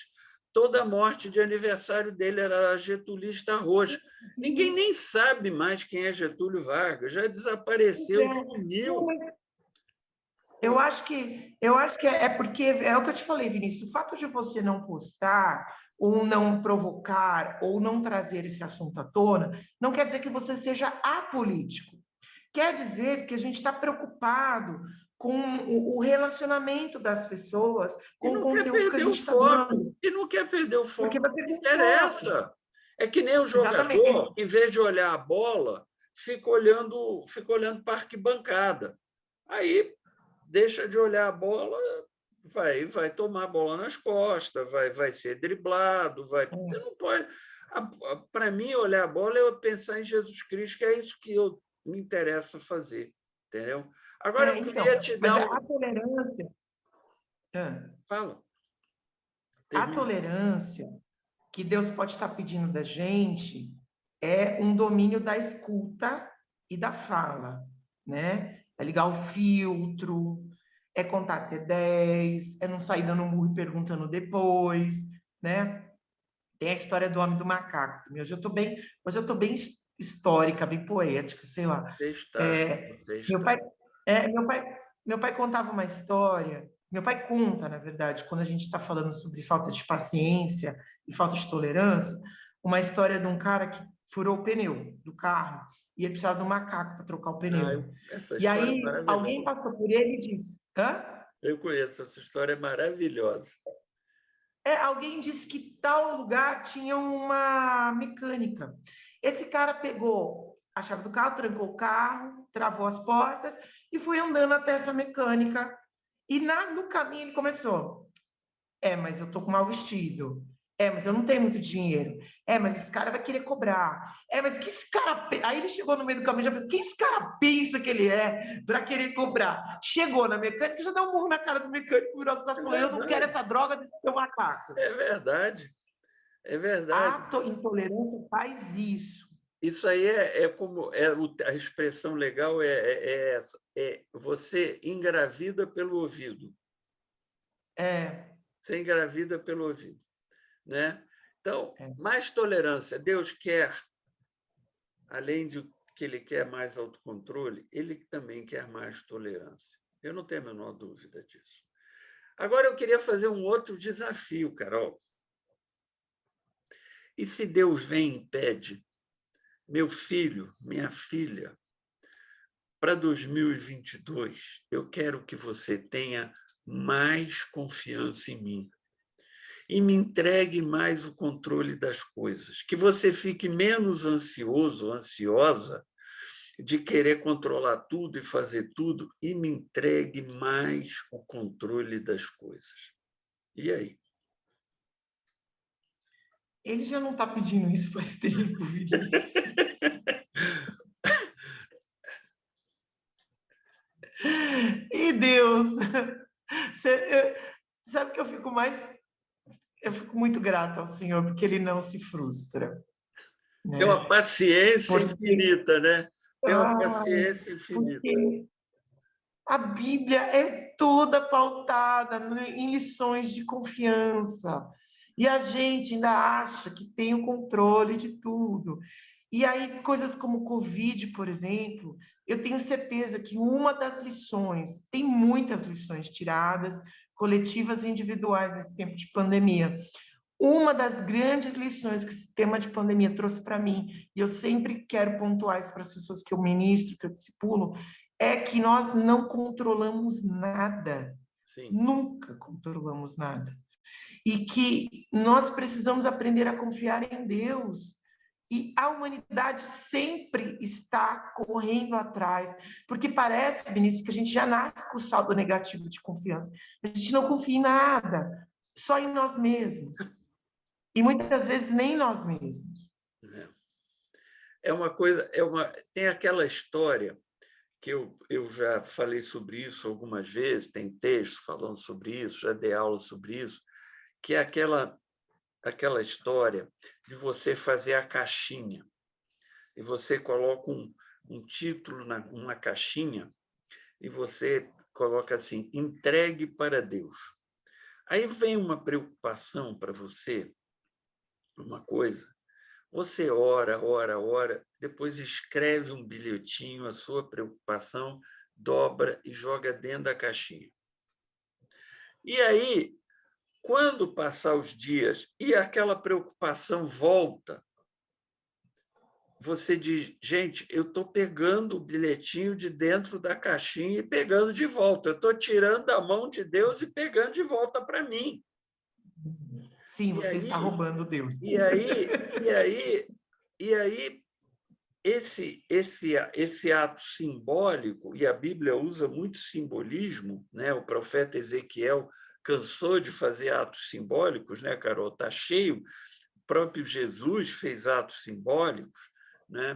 Speaker 1: Toda morte de aniversário dele era getulista roxa. Ninguém nem sabe mais quem é Getúlio Vargas, já desapareceu,
Speaker 2: Não,
Speaker 1: sumiu.
Speaker 2: mas eu acho que é porque é o que eu te falei, Vinícius. O fato de você não postar ou não provocar ou não trazer esse assunto à tona, não quer dizer que você seja apolítico. Quer dizer que a gente está preocupado com o relacionamento das pessoas,
Speaker 1: E
Speaker 2: com o
Speaker 1: não quer
Speaker 2: conteúdo que a
Speaker 1: perder o
Speaker 2: gente está
Speaker 1: foco.
Speaker 2: dando,
Speaker 1: E não quer perder o
Speaker 2: porque
Speaker 1: foco
Speaker 2: vai
Speaker 1: que
Speaker 2: perder o foco.
Speaker 1: interessa. É que nem o
Speaker 2: Exatamente.
Speaker 1: jogador, em vez de olhar a bola, fica olhando para a arquibancada. Aí deixa de olhar a bola, vai tomar a bola nas costas, vai ser driblado, vai. Você não pode. Para mim, olhar a bola é eu pensar em Jesus Cristo, que é isso que me interessa fazer, entendeu? Agora eu
Speaker 2: Então,
Speaker 1: queria te
Speaker 2: mas
Speaker 1: dar
Speaker 2: a
Speaker 1: um.
Speaker 2: tolerância, ah,
Speaker 1: Fala,
Speaker 2: a
Speaker 1: termina.
Speaker 2: tolerância que Deus pode estar pedindo da gente é um domínio da escuta e da fala, né? É ligar o filtro, é contar até 10, é não sair dando murro e perguntando depois, né? Tem a história do homem do macaco. Hoje eu estou bem histórica, bem poética, sei lá.
Speaker 1: Você está,
Speaker 2: É,
Speaker 1: você
Speaker 2: meu
Speaker 1: está.
Speaker 2: pai, meu pai contava uma história. Meu pai conta, na verdade, quando a gente está falando sobre falta de paciência e falta de tolerância, uma história de um cara que furou o pneu do carro e ele precisava de um macaco para trocar o pneu.
Speaker 1: Essa
Speaker 2: E
Speaker 1: história é
Speaker 2: aí alguém
Speaker 1: maravilhosa.
Speaker 2: passou por ele e disse, hã?
Speaker 1: Eu conheço, essa história é maravilhosa.
Speaker 2: Alguém disse que tal lugar tinha uma mecânica. Esse cara pegou a chave do carro, trancou o carro, travou as portas e foi andando até essa mecânica. E no caminho ele começou: mas eu tô com mau vestido. Mas eu não tenho muito dinheiro. Mas esse cara vai querer cobrar. Mas que esse cara. Aí ele chegou no meio do caminho e já pensou: quem esse cara pensa que ele é para querer cobrar? Chegou na mecânica, já deu um murro na cara do mecânico, virou as costas
Speaker 1: É
Speaker 2: e falou: eu não quero
Speaker 1: verdade,
Speaker 2: essa droga desse seu macaco.
Speaker 1: é verdade, é
Speaker 2: A
Speaker 1: verdade.
Speaker 2: intolerância faz isso.
Speaker 1: Isso aí é como a expressão legal é essa: você engravida pelo ouvido.
Speaker 2: É,
Speaker 1: Você engravida pelo ouvido, né? Então,
Speaker 2: é.
Speaker 1: mais tolerância. Deus quer, além de que ele quer mais autocontrole, ele também quer mais tolerância. Eu não tenho a menor dúvida disso. Agora eu queria fazer um outro desafio, Carol. E se Deus vem e pede, meu filho, minha filha, para 2022, eu quero que você tenha mais confiança em mim. e me entregue mais o controle das coisas. Que você fique menos ansioso, ansiosa, de querer controlar tudo e fazer tudo, e me entregue mais o controle das coisas. E aí?
Speaker 2: Ele já não está pedindo isso faz tempo, Vinícius. E Deus, sabe que eu fico muito grata ao Senhor, porque Ele não se frustra,
Speaker 1: Tem
Speaker 2: né?
Speaker 1: uma paciência
Speaker 2: Porque,
Speaker 1: infinita, né? Tem uma paciência infinita.
Speaker 2: porque a Bíblia é toda pautada em lições de confiança. E a gente ainda acha que tem o controle de tudo. E aí, coisas como o Covid, por exemplo, eu tenho certeza que uma das lições, tem muitas lições tiradas, coletivas e individuais nesse tempo de pandemia. Uma das grandes lições que esse tema de pandemia trouxe para mim, e eu sempre quero pontuar isso para as pessoas que eu ministro, que eu discipulo, é que nós não controlamos nada.
Speaker 1: Sim.
Speaker 2: Nunca controlamos nada. E que nós precisamos aprender a confiar em Deus. E a humanidade sempre está correndo atrás, porque parece, Vinícius, que a gente já nasce com o saldo negativo de confiança. A gente não confia em nada, só em nós mesmos. E muitas vezes nem nós mesmos.
Speaker 1: É uma coisa, tem aquela história que eu já falei sobre isso algumas vezes, tem texto falando sobre isso, já dei aula sobre isso, que é aquela história de você fazer a caixinha. E você coloca um título numa caixinha e você coloca assim, entregue para Deus. Aí vem uma preocupação para você, uma coisa, você ora, depois escreve um bilhetinho, a sua preocupação, dobra e joga dentro da caixinha. E aí, quando passar os dias e aquela preocupação volta, você diz, gente, eu estou pegando o bilhetinho de dentro da caixinha e pegando de volta. Eu estou tirando da mão de Deus e pegando de volta para mim.
Speaker 2: Sim, você está roubando Deus.
Speaker 1: E aí esse ato simbólico, e a Bíblia usa muito simbolismo, né? O profeta Ezequiel cansou de fazer atos simbólicos, né, Carol? Está cheio, o próprio Jesus fez atos simbólicos, né?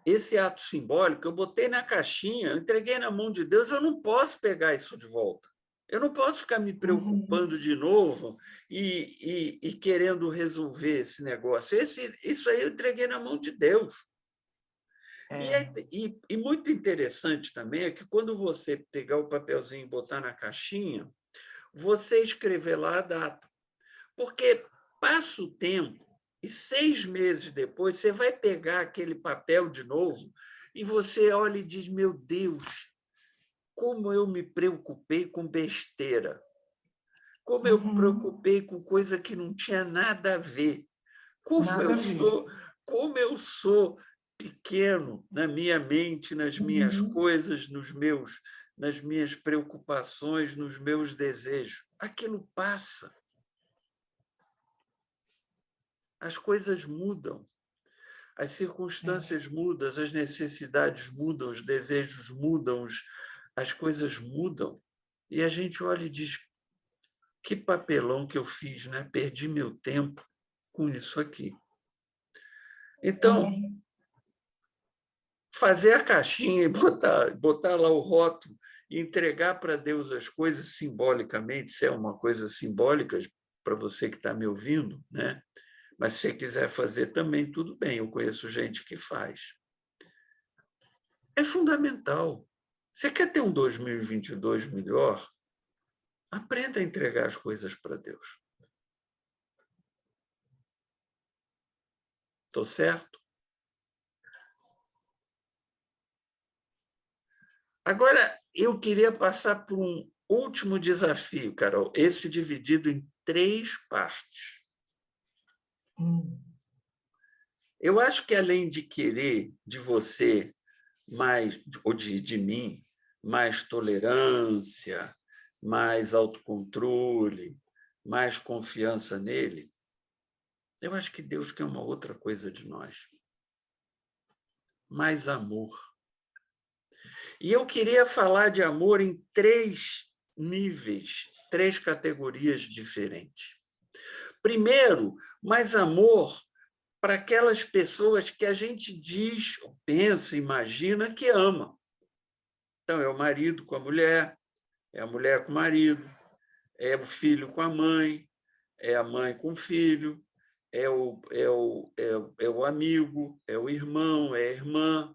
Speaker 1: Esse ato simbólico, eu botei na caixinha, eu entreguei na mão de Deus, eu não posso pegar isso de volta. Eu não posso ficar me preocupando de novo e querendo resolver esse negócio. Isso aí eu entreguei na mão de Deus. E muito interessante também é que quando você pegar o papelzinho e botar na caixinha, você escrever lá a data. Porque passa o tempo e 6 meses depois você vai pegar aquele papel de novo e você olha e diz, meu Deus, como eu me preocupei com besteira, como eu me preocupei com coisa que não tinha nada a ver, como eu sou pequeno na minha mente, nas minhas coisas, nas minhas preocupações, nos meus desejos. Aquilo passa. As coisas mudam, as circunstâncias mudam, as necessidades mudam, os desejos mudam, as coisas mudam. E a gente olha e diz, que papelão que eu fiz, né? Perdi meu tempo com isso aqui. Então, fazer a caixinha e botar lá o rótulo e entregar para Deus as coisas simbolicamente, se é uma coisa simbólica para você que está me ouvindo, né? Mas se você quiser fazer também, tudo bem, eu conheço gente que faz. É fundamental. Você quer ter um 2022 melhor? Aprenda a entregar as coisas para Deus. Estou certo? Agora, eu queria passar por um último desafio, Carol, esse dividido em 3 partes. Eu acho que, além de querer de você mais, ou de mim, mais tolerância, mais autocontrole, mais confiança nele, eu acho que Deus quer uma outra coisa de nós. Mais amor. E eu queria falar de amor em 3 níveis, 3 categorias diferentes. Primeiro, mais amor para aquelas pessoas que a gente diz, pensa, imagina que ama. Então, é o marido com a mulher, é a mulher com o marido, é o filho com a mãe, é a mãe com o filho, é o amigo, é o irmão, é a irmã.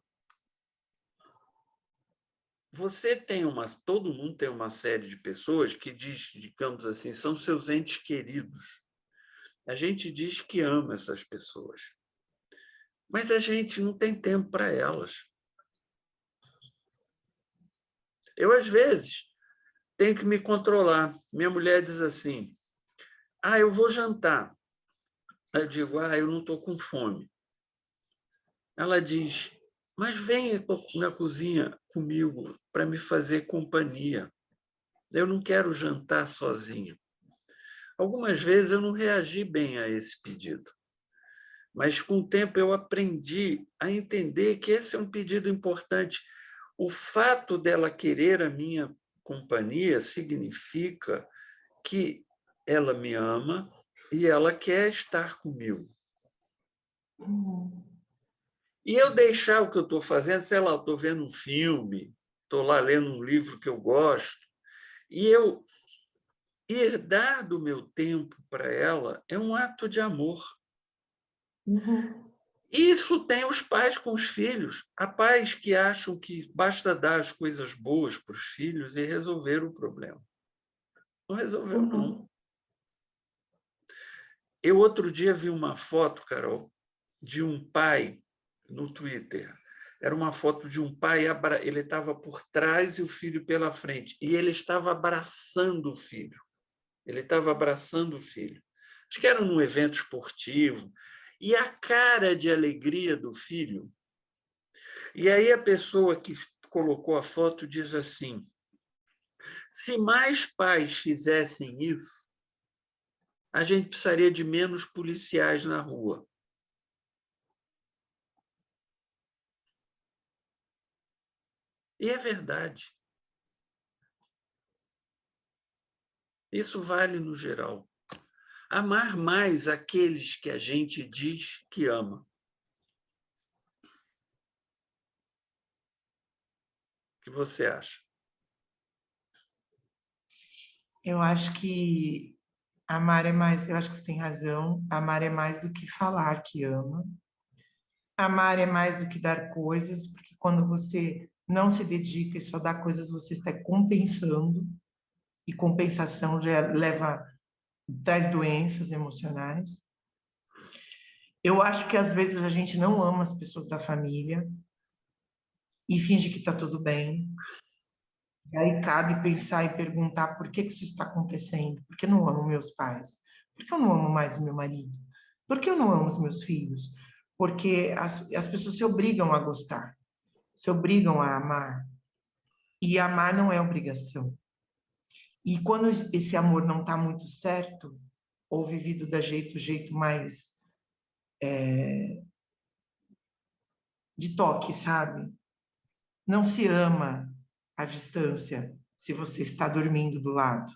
Speaker 1: Todo mundo tem uma série de pessoas que diz, digamos assim, são seus entes queridos. A gente diz que ama essas pessoas, mas a gente não tem tempo para elas. Eu, às vezes, tenho que me controlar. Minha mulher diz assim: eu vou jantar. Eu digo: eu não estou com fome. Ela diz: mas venha na cozinha comigo para me fazer companhia. Eu não quero jantar sozinha. Algumas vezes eu não reagi bem a esse pedido, mas com o tempo eu aprendi a entender que esse é um pedido importante. O fato dela querer a minha companhia significa que ela me ama e ela quer estar comigo. E eu deixar o que eu estou fazendo, sei lá, estou vendo um filme, estou lá lendo um livro que eu gosto, e eu ir dar do meu tempo para ela é um ato de amor. Isso tem os pais com os filhos. Há pais que acham que basta dar as coisas boas para os filhos e resolver o problema. Não resolveu, não. Eu, outro dia, vi uma foto, Carol, de um pai no Twitter. Era uma foto de um pai, ele estava por trás e o filho pela frente. E ele estava abraçando o filho. Ele estava abraçando o filho. Acho que era num evento esportivo. E a cara de alegria do filho. E aí a pessoa que colocou a foto diz assim: se mais pais fizessem isso, a gente precisaria de menos policiais na rua. E é verdade. Isso vale no geral. Amar mais aqueles que a gente diz que ama. O que você acha?
Speaker 2: Eu acho que amar é mais, eu acho que você tem razão, amar é mais do que falar que ama. Amar é mais do que dar coisas, porque quando você não se dedica e só dá coisas, você está compensando, e compensação já traz doenças emocionais. Eu acho que às vezes a gente não ama as pessoas da família e finge que está tudo bem. E aí cabe pensar e perguntar por que isso está acontecendo? Por que eu não amo meus pais? Por que eu não amo mais o meu marido? Por que eu não amo os meus filhos? Porque as pessoas se obrigam a gostar, se obrigam a amar. E amar não é obrigação. E quando esse amor não está muito certo, ou vivido do jeito mais de toque, sabe? Não se ama à distância se você está dormindo do lado,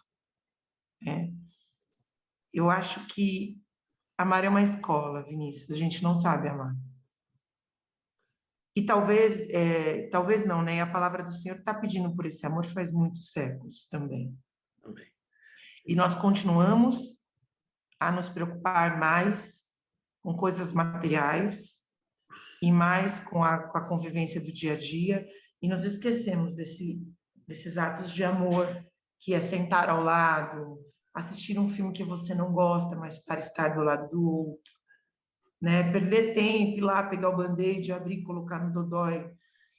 Speaker 2: né? Eu acho que amar é uma escola, Vinícius. A gente não sabe amar. E talvez não, né? A palavra do Senhor está pedindo por esse amor faz muitos séculos também.
Speaker 1: Também.
Speaker 2: E nós continuamos a nos preocupar mais com coisas materiais e mais com a convivência do dia a dia, e nos esquecemos desses atos de amor, que é sentar ao lado, assistir um filme que você não gosta, mas para estar do lado do outro, né? Perder tempo, ir lá pegar o band-aid, abrir e colocar no dodói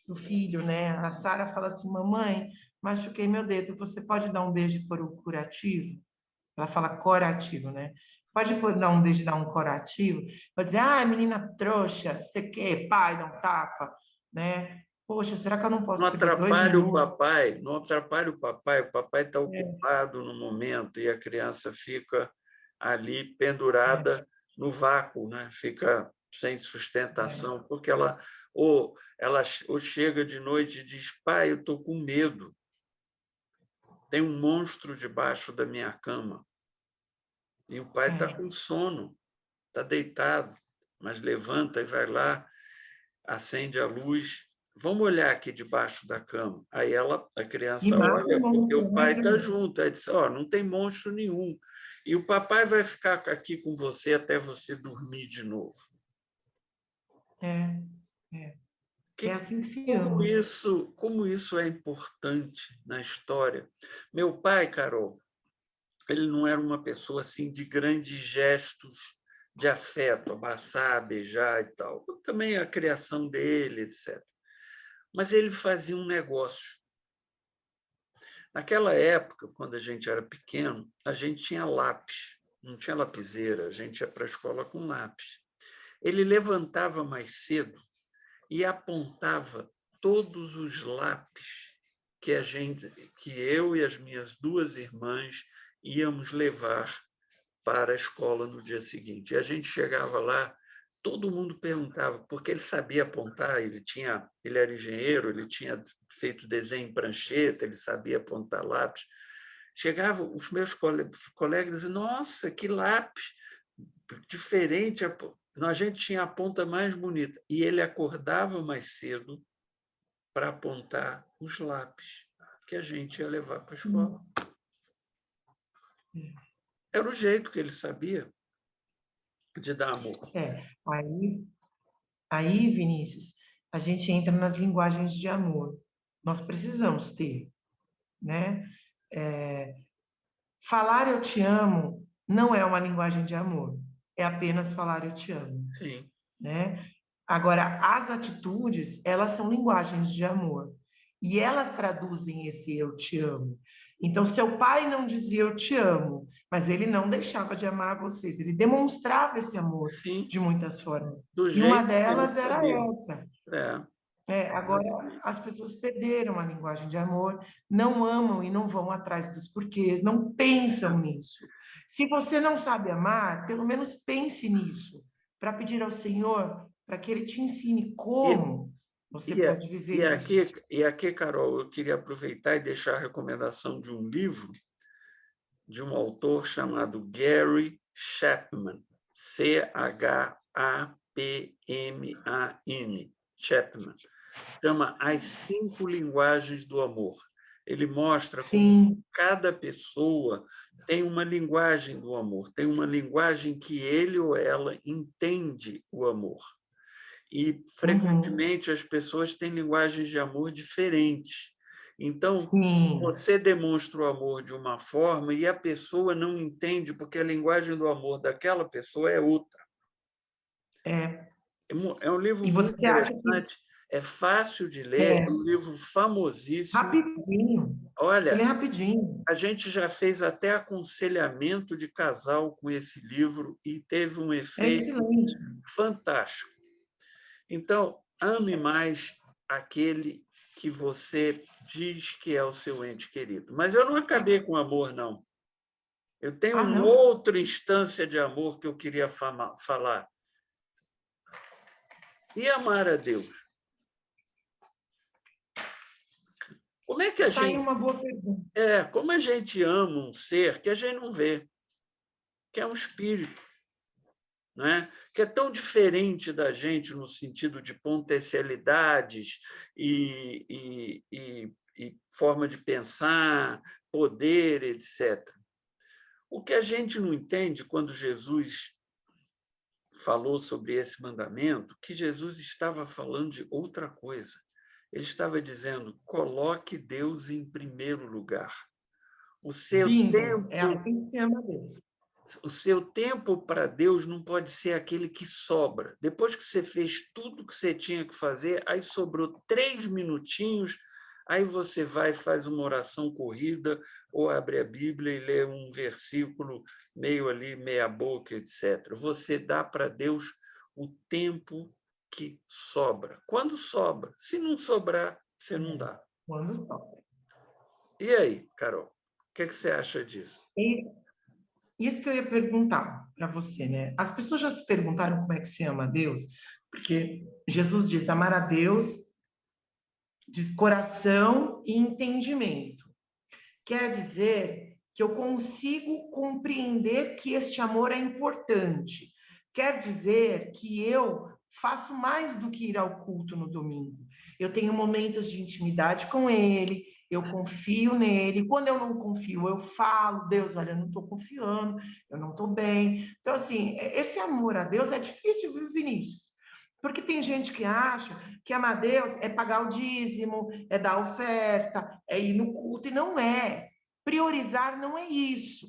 Speaker 2: do filho, né? A Sara fala assim: mamãe, machuquei meu dedo, você pode dar um beijo por um curativo? Ela fala corativo, né? Pode dar um beijo e dar um corativo? Pode dizer: menina trouxa, você quer, pai, dá um tapa, né? Poxa, será que eu não
Speaker 1: Não
Speaker 2: posso perder 2
Speaker 1: atrapalhe o
Speaker 2: minutos?
Speaker 1: papai, não atrapalhe o papai está ocupado no momento e a criança fica ali
Speaker 2: É,
Speaker 1: pendurada no vácuo, né? Fica sem
Speaker 2: é,
Speaker 1: sustentação, porque ela ou chega de noite e diz: pai, eu estou com medo, tem um monstro debaixo da minha cama. E o pai está
Speaker 2: é.
Speaker 1: com sono, está deitado, mas levanta e vai lá, acende a luz. Vamos olhar aqui debaixo da cama. Aí a
Speaker 2: E
Speaker 1: criança
Speaker 2: mata o
Speaker 1: olha, porque
Speaker 2: monstro,
Speaker 1: o
Speaker 2: né,
Speaker 1: pai está
Speaker 2: Vinícius?
Speaker 1: junto. Aí diz: não tem monstro nenhum. E o papai vai ficar aqui com você até você dormir de novo.
Speaker 2: É, é. É
Speaker 1: Que,
Speaker 2: assim que se
Speaker 1: como
Speaker 2: ama.
Speaker 1: isso é importante na história. Meu pai, Carol, ele não era uma pessoa assim de grandes gestos de afeto, abraçar, beijar e tal. Também a criação dele, etc. Mas ele fazia um negócio. Naquela época, quando a gente era pequeno, a gente tinha lápis, não tinha lapiseira, a gente ia para a escola com lápis. Ele levantava mais cedo e apontava todos os lápis que eu e as minhas 2 irmãs íamos levar para a escola no dia seguinte. E a gente chegava lá, todo mundo perguntava, porque ele sabia apontar, ele era engenheiro, ele tinha feito desenho em prancheta, ele sabia apontar lápis. Chegava os meus colegas diziam: nossa, que lápis diferente, a gente tinha a ponta mais bonita. E ele acordava mais cedo para apontar os lápis que a gente ia levar para a escola. Era o jeito que ele sabia de dar amor.
Speaker 2: É. Aí, Vinícius, a gente entra nas linguagens de amor. Nós precisamos ter, né? É, falar eu te amo não é uma linguagem de amor, é apenas falar eu te amo,
Speaker 1: Sim.
Speaker 2: né? Agora, as atitudes, elas são linguagens de amor. E elas traduzem esse eu te amo. Então, seu pai não dizia eu te amo, mas ele não deixava de amar vocês. Ele demonstrava esse amor
Speaker 1: Sim,
Speaker 2: de muitas formas.
Speaker 1: do
Speaker 2: E uma
Speaker 1: jeito que ele
Speaker 2: delas era
Speaker 1: sabia.
Speaker 2: essa.
Speaker 1: É,
Speaker 2: Agora, as pessoas perderam a linguagem de amor, não amam e não vão atrás dos porquês, não pensam nisso. Se você não sabe amar, pelo menos pense nisso, para pedir ao Senhor para que Ele te ensine
Speaker 1: E,
Speaker 2: como você
Speaker 1: e,
Speaker 2: pode viver
Speaker 1: e, aqui,
Speaker 2: isso.
Speaker 1: e aqui, Carol, eu queria aproveitar e deixar a recomendação de um livro de um autor chamado Gary Chapman, Chapman, Chapman. Chama As 5 Linguagens do Amor. Ele mostra como
Speaker 2: Sim,
Speaker 1: cada pessoa tem uma linguagem do amor, tem uma linguagem que ele ou ela entende o amor. E,
Speaker 2: uhum,
Speaker 1: frequentemente, as pessoas têm linguagens de amor diferentes. Então,
Speaker 2: sim,
Speaker 1: você demonstra o amor de uma forma e a pessoa não entende, porque a linguagem do amor daquela pessoa é outra.
Speaker 2: é.
Speaker 1: É um livro
Speaker 2: E
Speaker 1: muito
Speaker 2: você acha que
Speaker 1: interessante, é fácil de ler, é
Speaker 2: é
Speaker 1: um livro famosíssimo.
Speaker 2: rapidinho, você lê
Speaker 1: Olha,
Speaker 2: rapidinho,
Speaker 1: a gente já fez até aconselhamento de casal com esse livro e teve um
Speaker 2: é
Speaker 1: efeito
Speaker 2: excelente.
Speaker 1: fantástico. Então, ame mais aquele que você diz que é o seu ente querido. Mas eu não acabei com o amor, não. Eu tenho
Speaker 2: Ah,
Speaker 1: uma
Speaker 2: não?
Speaker 1: outra instância de amor que eu queria falar. E amar a Deus? Como é que a
Speaker 2: Tá aí
Speaker 1: gente
Speaker 2: uma boa pergunta.
Speaker 1: como a gente ama um ser que a gente não vê, que é um espírito, né? Que é tão diferente da gente no sentido de potencialidades e forma de pensar, poder, etc. O que a gente não entende quando Jesus falou sobre esse mandamento, que Jesus estava falando de outra coisa. Ele estava dizendo: coloque Deus em primeiro lugar. O seu
Speaker 2: Bingo, é
Speaker 1: tempo
Speaker 2: assim que se ama a Deus.
Speaker 1: O seu tempo para Deus não pode ser aquele que sobra. Depois que você fez tudo que você tinha que fazer, aí sobrou 3 minutinhos, aí você vai e faz uma oração corrida, ou abre a Bíblia e lê um versículo meio ali, meia boca, etc. Você dá para Deus o tempo que sobra. Quando sobra. Se não sobrar, você não dá.
Speaker 2: Quando sobra.
Speaker 1: E aí, Carol? O que você acha disso?
Speaker 2: Isso que eu ia perguntar para você, né? As pessoas já se perguntaram como é que se ama a Deus? Porque Jesus diz amar a Deus de coração e entendimento. Quer dizer que eu consigo compreender que este amor é importante. Quer dizer que eu faço mais do que ir ao culto no domingo. Eu tenho momentos de intimidade com ele, eu confio nele. Quando eu não confio, eu falo, Deus, olha, eu não estou confiando, eu não estou bem. Então, assim, esse amor a Deus é difícil, viu, Vinícius? Porque tem gente que acha que amar a Deus é pagar o dízimo, é dar oferta, é ir no culto, e não é. Priorizar não é isso.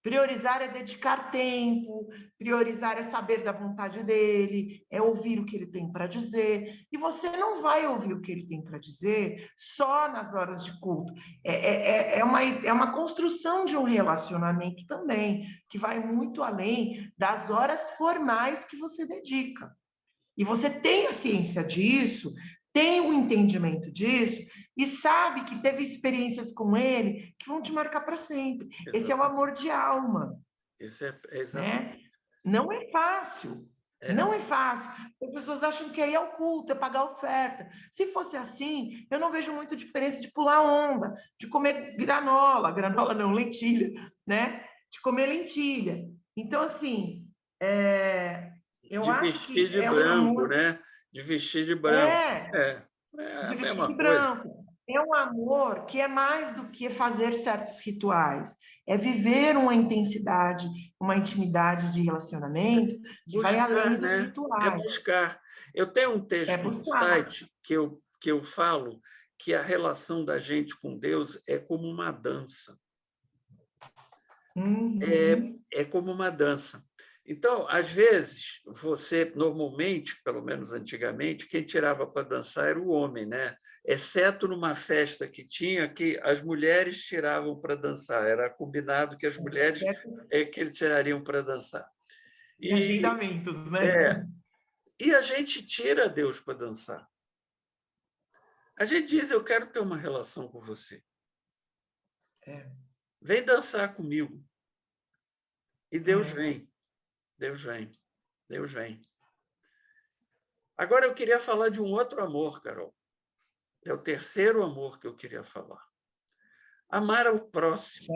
Speaker 2: Priorizar é dedicar tempo, priorizar é saber da vontade dele, é ouvir o que ele tem para dizer. E você não vai ouvir o que ele tem para dizer só nas horas de culto. É uma construção de um relacionamento também, que vai muito além das horas formais que você dedica. E você tem a ciência disso, tem o entendimento disso, e sabe que teve experiências com ele que vão te marcar para sempre.
Speaker 1: Exatamente.
Speaker 2: Esse é o amor de alma.
Speaker 1: Esse é exatamente.
Speaker 2: Né? Não é fácil. Não é fácil. As pessoas acham que aí é o culto, é pagar oferta. Se fosse assim, eu não vejo muita diferença de pular onda, de comer granola não, lentilha, né? De comer lentilha. Então, assim, eu
Speaker 1: De
Speaker 2: acho
Speaker 1: vestir
Speaker 2: que
Speaker 1: de
Speaker 2: é um
Speaker 1: branco,
Speaker 2: amor.
Speaker 1: né? De vestir de branco. É
Speaker 2: De
Speaker 1: a
Speaker 2: vestir de
Speaker 1: mesma coisa.
Speaker 2: branco. É um amor que é mais do que fazer certos rituais. É viver uma intensidade, uma intimidade de relacionamento que vai além dos
Speaker 1: né? É
Speaker 2: rituais.
Speaker 1: buscar. Eu tenho um
Speaker 2: É
Speaker 1: texto no
Speaker 2: buscar.
Speaker 1: site que eu falo que a relação da gente com Deus é como uma dança.
Speaker 2: Uhum.
Speaker 1: É como uma dança. Então, às vezes, você, normalmente, pelo menos antigamente, quem tirava para dançar era o homem, né? Exceto numa festa que tinha, que as mulheres tiravam para dançar. Era combinado que as mulheres que eles tirariam para dançar.
Speaker 2: E agendamentos, né?
Speaker 1: E a gente tira Deus para dançar. A gente diz, eu quero ter uma relação com você. Vem dançar comigo. E Deus vem. Deus vem. Deus vem. Agora eu queria falar de um outro amor, Carol. É o terceiro amor que eu queria falar. Amar ao próximo.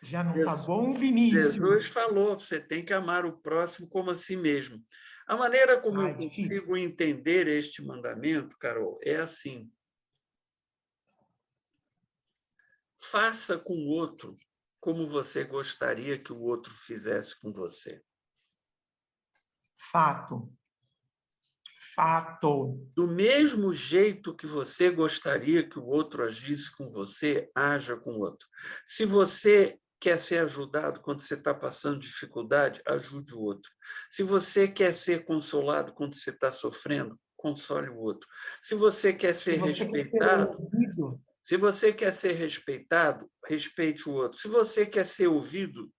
Speaker 2: Já não está bom, Vinícius?
Speaker 1: Jesus falou, você tem que amar o próximo como a si mesmo. A maneira como eu consigo entender este mandamento, Carol, é assim. Faça com o outro como você gostaria que o outro fizesse com você.
Speaker 2: Fato. Fato.
Speaker 1: Do mesmo jeito que você gostaria que o outro agisse com você, haja com o outro. Se você quer ser ajudado quando você está passando dificuldade, ajude o outro. Se você quer ser consolado quando você está sofrendo, console o outro. Se você quer ser respeitado, se você quer ser respeitado, respeite o outro. Se você quer ser ouvido,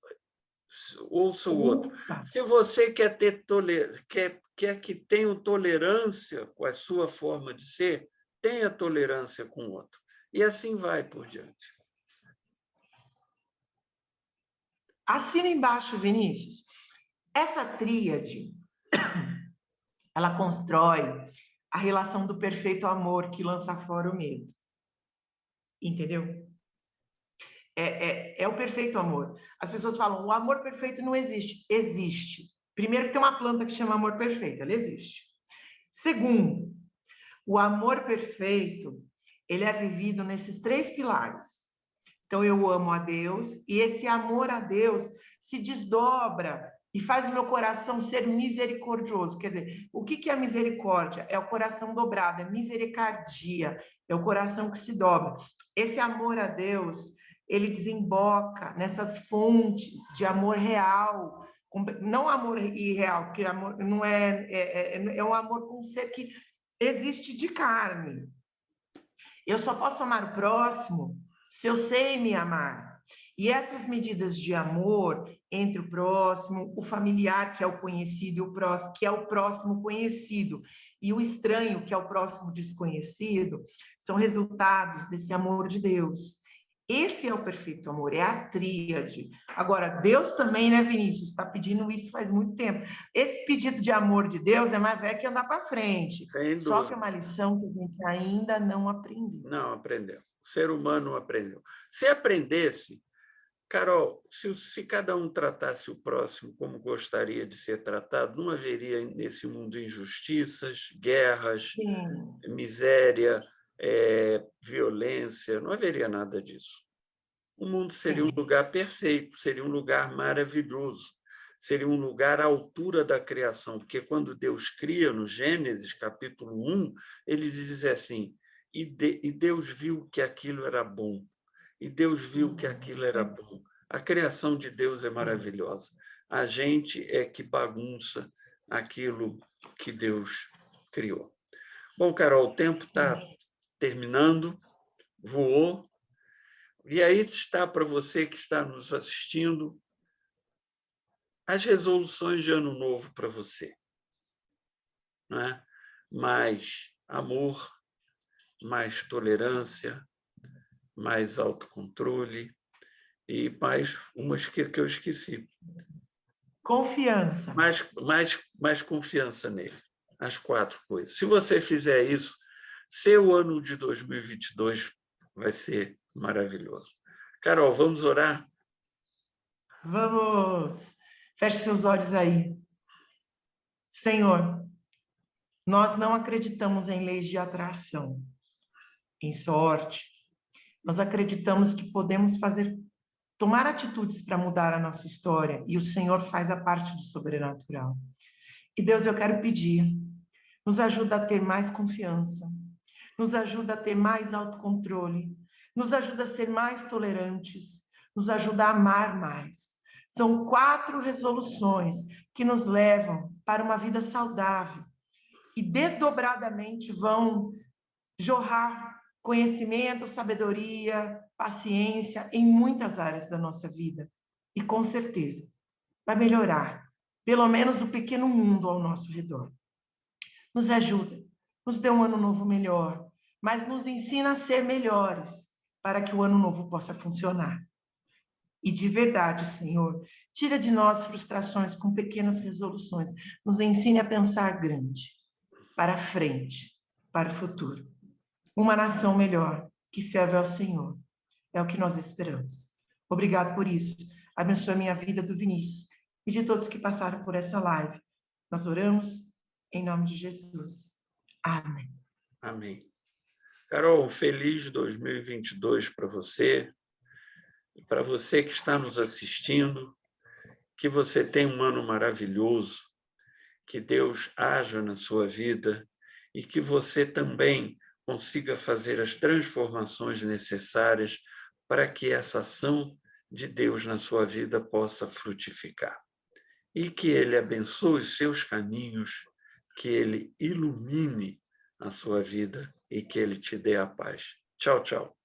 Speaker 1: ouça o outro. Se você quer ter quer que tenham tolerância com a sua forma de ser, tenha tolerância com o outro. E assim vai por diante.
Speaker 2: Assina embaixo, Vinícius. Essa tríade, ela constrói a relação do perfeito amor que lança fora o medo. Entendeu? É o perfeito amor. As pessoas falam, o amor perfeito não existe. Existe. Primeiro que tem uma planta que chama amor perfeito, ela existe. Segundo, o amor perfeito, ele é vivido nesses três pilares. Então, eu amo a Deus, e esse amor a Deus se desdobra e faz o meu coração ser misericordioso. Quer dizer, o que é a misericórdia? É o coração dobrado, é misericardia, é o coração que se dobra. Esse amor a Deus, ele desemboca nessas fontes de amor real, não amor irreal, porque amor não é um amor com um ser que existe de carne. Eu só posso amar o próximo se eu sei me amar. E essas medidas de amor entre o próximo, o familiar, que é o conhecido, e o próximo, que é o próximo conhecido, e o estranho, que é o próximo desconhecido, são resultados desse amor de Deus. Esse é o perfeito amor, é a tríade. Agora, Deus também, né, Vinícius, está pedindo isso faz muito tempo. Esse pedido de amor de Deus é mais velho que andar para frente.
Speaker 1: Sem
Speaker 2: Só
Speaker 1: dúvida.
Speaker 2: que é uma lição que a gente ainda não aprendeu.
Speaker 1: Não aprendeu. O ser humano não aprendeu. Se aprendesse, Carol, se cada um tratasse o próximo como gostaria de ser tratado, não haveria nesse mundo injustiças, guerras,
Speaker 2: Sim.
Speaker 1: miséria, violência, não haveria nada disso. O mundo seria um lugar perfeito, seria um lugar maravilhoso, seria um lugar à altura da criação, porque quando Deus cria, no Gênesis, capítulo 1, ele diz assim, e Deus viu que aquilo era bom, e Deus viu que aquilo era bom. A criação de Deus é maravilhosa. A gente é que bagunça aquilo que Deus criou. Bom, Carol, o tempo está terminando, voou. E aí está para você que está nos assistindo as resoluções de ano novo para você. Né? Mais amor, mais tolerância, mais autocontrole e mais umas que eu esqueci.
Speaker 2: Confiança.
Speaker 1: Mais confiança nele. As 4 coisas. Se você fizer isso, seu ano de 2022 vai ser maravilhoso. Carol, vamos orar?
Speaker 2: Vamos! Feche seus olhos aí. Senhor, nós não acreditamos em leis de atração, em sorte. Nós acreditamos que podemos tomar atitudes para mudar a nossa história e o Senhor faz a parte do sobrenatural. E Deus, eu quero pedir, nos ajuda a ter mais confiança, nos ajuda a ter mais autocontrole, nos ajuda a ser mais tolerantes, nos ajuda a amar mais. São 4 resoluções que nos levam para uma vida saudável e desdobradamente vão jorrar conhecimento, sabedoria, paciência em muitas áreas da nossa vida. E com certeza vai melhorar, pelo menos o pequeno mundo ao nosso redor. Nos ajuda, nos dê um ano novo melhor, mas nos ensina a ser melhores para que o ano novo possa funcionar. E de verdade, Senhor, tira de nós frustrações com pequenas resoluções. Nos ensine a pensar grande, para frente, para o futuro. Uma nação melhor, que serve ao Senhor. É o que nós esperamos. Obrigado por isso. Abençoe a minha vida, do Vinícius e de todos que passaram por essa live. Nós oramos em nome de Jesus. Amém.
Speaker 1: Amém. Carol, um feliz 2022 para você e para você que está nos assistindo. Que você tenha um ano maravilhoso, que Deus haja na sua vida e que você também consiga fazer as transformações necessárias para que essa ação de Deus na sua vida possa frutificar. E que Ele abençoe os seus caminhos, que Ele ilumine a sua vida e que Ele te dê a paz. Tchau, tchau.